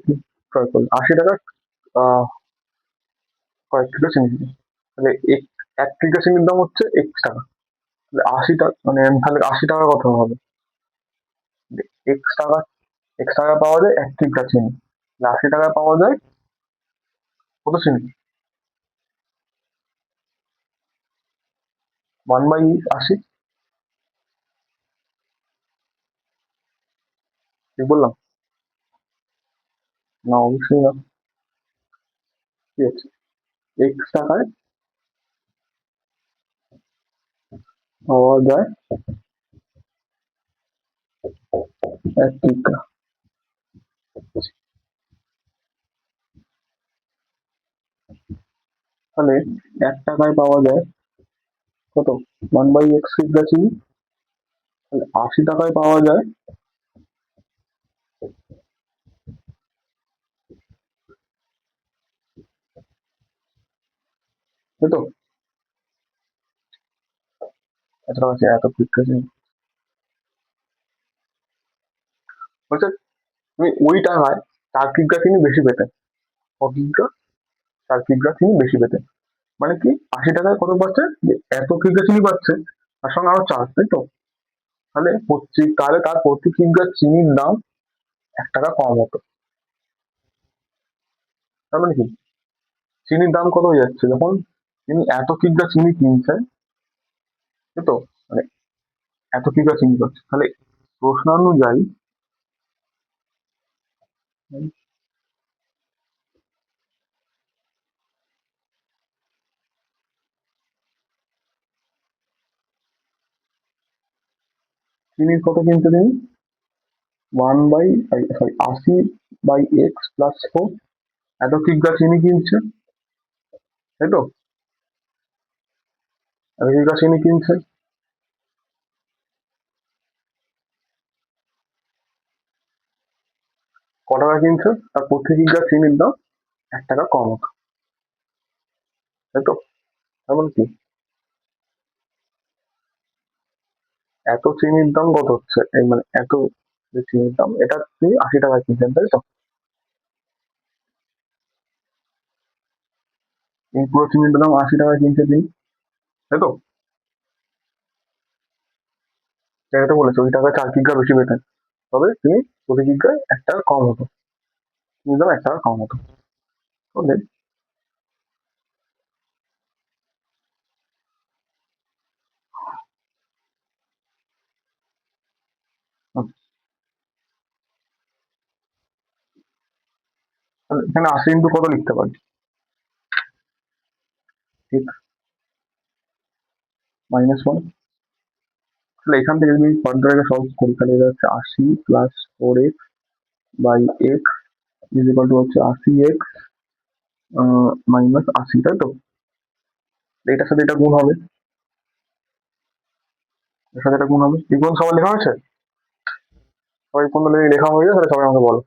ক্রয় করলো, 80 টাকা কয়েক কিগ্রা চিনি দিল, তাহলে 1 কিগ্রা চিনির দাম হচ্ছে X টাকা, তাহলে 80 টাকা মানে তাহলে 80 টাকা কত হবে, X টাকা, X টাকা পাওয়া যায় 1 কিগ্রা চিনি, তাহলে 80 টাকায় পাওয়া যায় কত চিনি, 1/80, ঠিক বললাম? না অবশ্যই না, ঠিক আছে, X টাকায় পাওয়া যায় 1 কিগ্রা, তাহলে 1 টাকায় পাওয়া যায় কত, 1/X কিগ্রা চিনি, তাহলে 80 টাকায় পাওয়া যায়, তাই তো? এত টাকা আছে, এত কিগ্রা চিনি বলছে তুমি ওই টাকায় 4 কিগ্রা চিনি বেশি পেতে, ক কিগ্রা, 4 কিগ্রা চিনি বেশি পেতে, মানে কি 80 টাকায় কত পাচ্ছে, যে এত কিগ্রা চিনি পাচ্ছে, তার সঙ্গে আরো চার্জ, তাই তো? তাহলে তার প্রতি কিগ্রা চিনির দাম 1 টাকা কম হতো, তার মানে কি চিনির দাম কত হয়ে যাচ্ছে যখন তিনি এত কিগ্রা চিনি কিনছেন, তাই তো? মানে এত কিগ্রা চিনি পাচ্ছে, তাহলে প্রশ্নানুযায়ী চিনির কত কিনছে তিনি? 80/4 এত কিগ্রা চিনি কিনছে, তাই তো? এত কিগ্রা চিনি কিনছে, ক টাকা কিনছে? তার প্রতি কিগ্রা চিনির দাম 1 টাকা কম হতো, তাই তো? এমন কি এত চিনির দাম কত হচ্ছে, এই মানে এত যে চিনির দাম, এটা তিনি 80 টাকা কিনছেন, তাই তো? এই পুরো চিনির দাম 80 টাকা কিনছে তিনি, তাই তো? তাই তো বলেছে ওই টাকা 4 কিগ্রা বেশি পেতেন, তবে তিনি প্রতি কিগ্রায় 1 টাকা কম হতো, চিনির দাম 1 টাকা কম হতো। বুঝলেন? এখানে 80 কত লিখতে পারি? ঠিক, -1। তাহলে এখান থেকে যদি ফার্দার সলভ করি তাহলে এটা হচ্ছে 80 + 4x/x ইজ ইকুয়াল টু হচ্ছে 80x -80, তাই তো? এটার সাথে এটা গুণ হবে, এর সাথে এটা গুণ হবে। এই গুণ সবার লেখা হয়েছে? সবাই কোন যদি লেখা হয়ে যায় তাহলে সবাই আমাকে বলো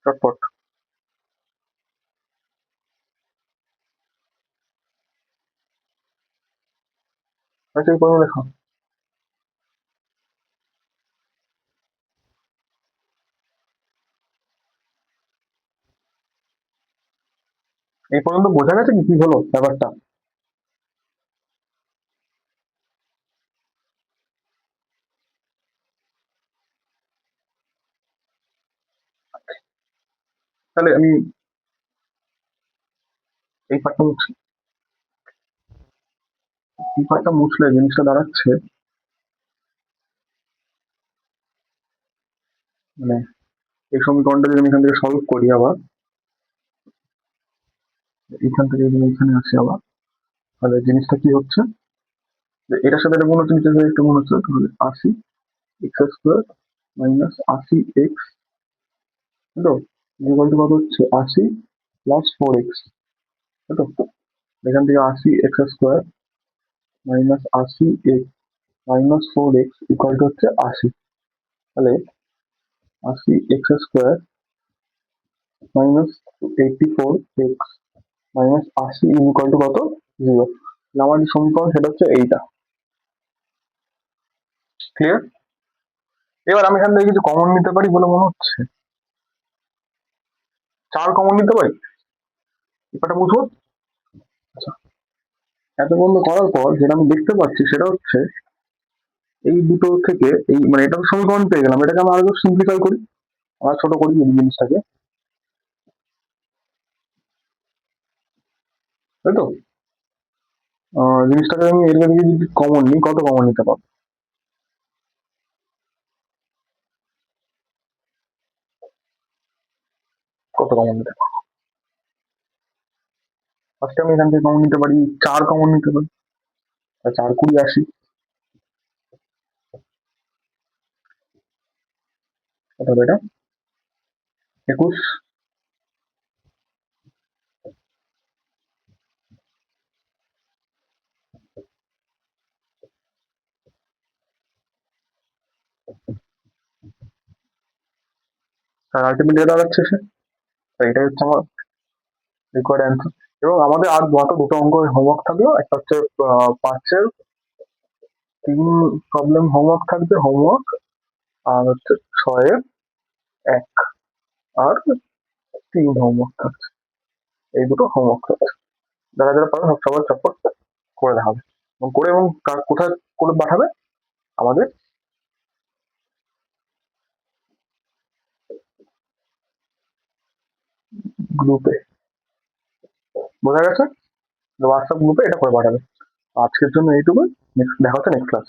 চটপট। আচ্ছা, এই পর্যন্ত লেখা। এই পর্যন্ত বোঝা গেছে কি কি হলো ব্যাপারটা? তাহলে আমি এই পার্টটা মুছছি, এই পার্টটা মুছলে জিনিসটা দাঁড়াচ্ছে মানে এই সমীকরণটা যদি আমি এখান থেকে সলভ করি আবার, এখান থেকে যদি এখানে আসি আবার, তাহলে জিনিসটা কি হচ্ছে যে এটার সাথে এটা গুণ হচ্ছে, নিচের সাথে একটা গুণ হচ্ছে, তাহলে 80x² -80x, তো ইকুয়াল টু কত হচ্ছে 80 + 4x, তাই তো? এখান থেকে 80x² -80x -4x equal to হচ্ছে 80। তাহলে 80x² -84x -80 ইকুয়াল টু কত? 0। আমার যে সমীকরণ সেটা হচ্ছে এইটা। ক্লিয়ার? এবার আমি এখান থেকে কিছু কমন নিতে পারি বলে মনে হচ্ছে, 4 কমন নিতে পারি। ব্যাপারটা বুঝবো। আচ্ছা, এত বন্ধ করার পর যেটা আমি দেখতে পাচ্ছি সেটা হচ্ছে এই দুটো থেকে এই মানে এটা সমীকরণ পেয়ে গেলাম, এটাকে আমি আরো সিম্পলিফাই করি, আর ছোট করি এই জিনিসটাকে, তাই তো? জিনিসটাকে আমি এর থেকে যদি কমন নিই, কত কমন নিতে পারবো? কত কমন নিতে পারবো? ফার্স্টে আমি এখান থেকে কমন নিতে পারি, 4 কমন নিতে পারি। 4×20 = 80, কত হবে এটা? 21। আর আলটিমেটলি এটা দাঁড়াচ্ছে সে, এটাই হচ্ছে আমার রিকোয়ার্ড অ্যান্সার। এবং আমাদের আর মাত্র দুটো অঙ্ক হোমওয়ার্ক থাকলো, একটা হচ্ছে 5-এর 3 প্রবলেম হোমওয়ার্ক থাকবে, হোমওয়ার্ক, আর হচ্ছে 6-এর 1 আর 3 হোমওয়ার্ক থাকছে। এই দুটো হোমওয়ার্ক থাকছে, যারা যারা পাবে সবার চটপট করে দেখাবে, এবং করে এবং কোথায় করে পাঠাবে? আমাদের গ্রুপে। বোঝা গেছে? হোয়াটসঅ্যাপ গ্রুপে এটা করে পাঠাবে। আজকের জন্য এইটুকুই, নেক্সট দেখা হচ্ছে নেক্সট ক্লাস।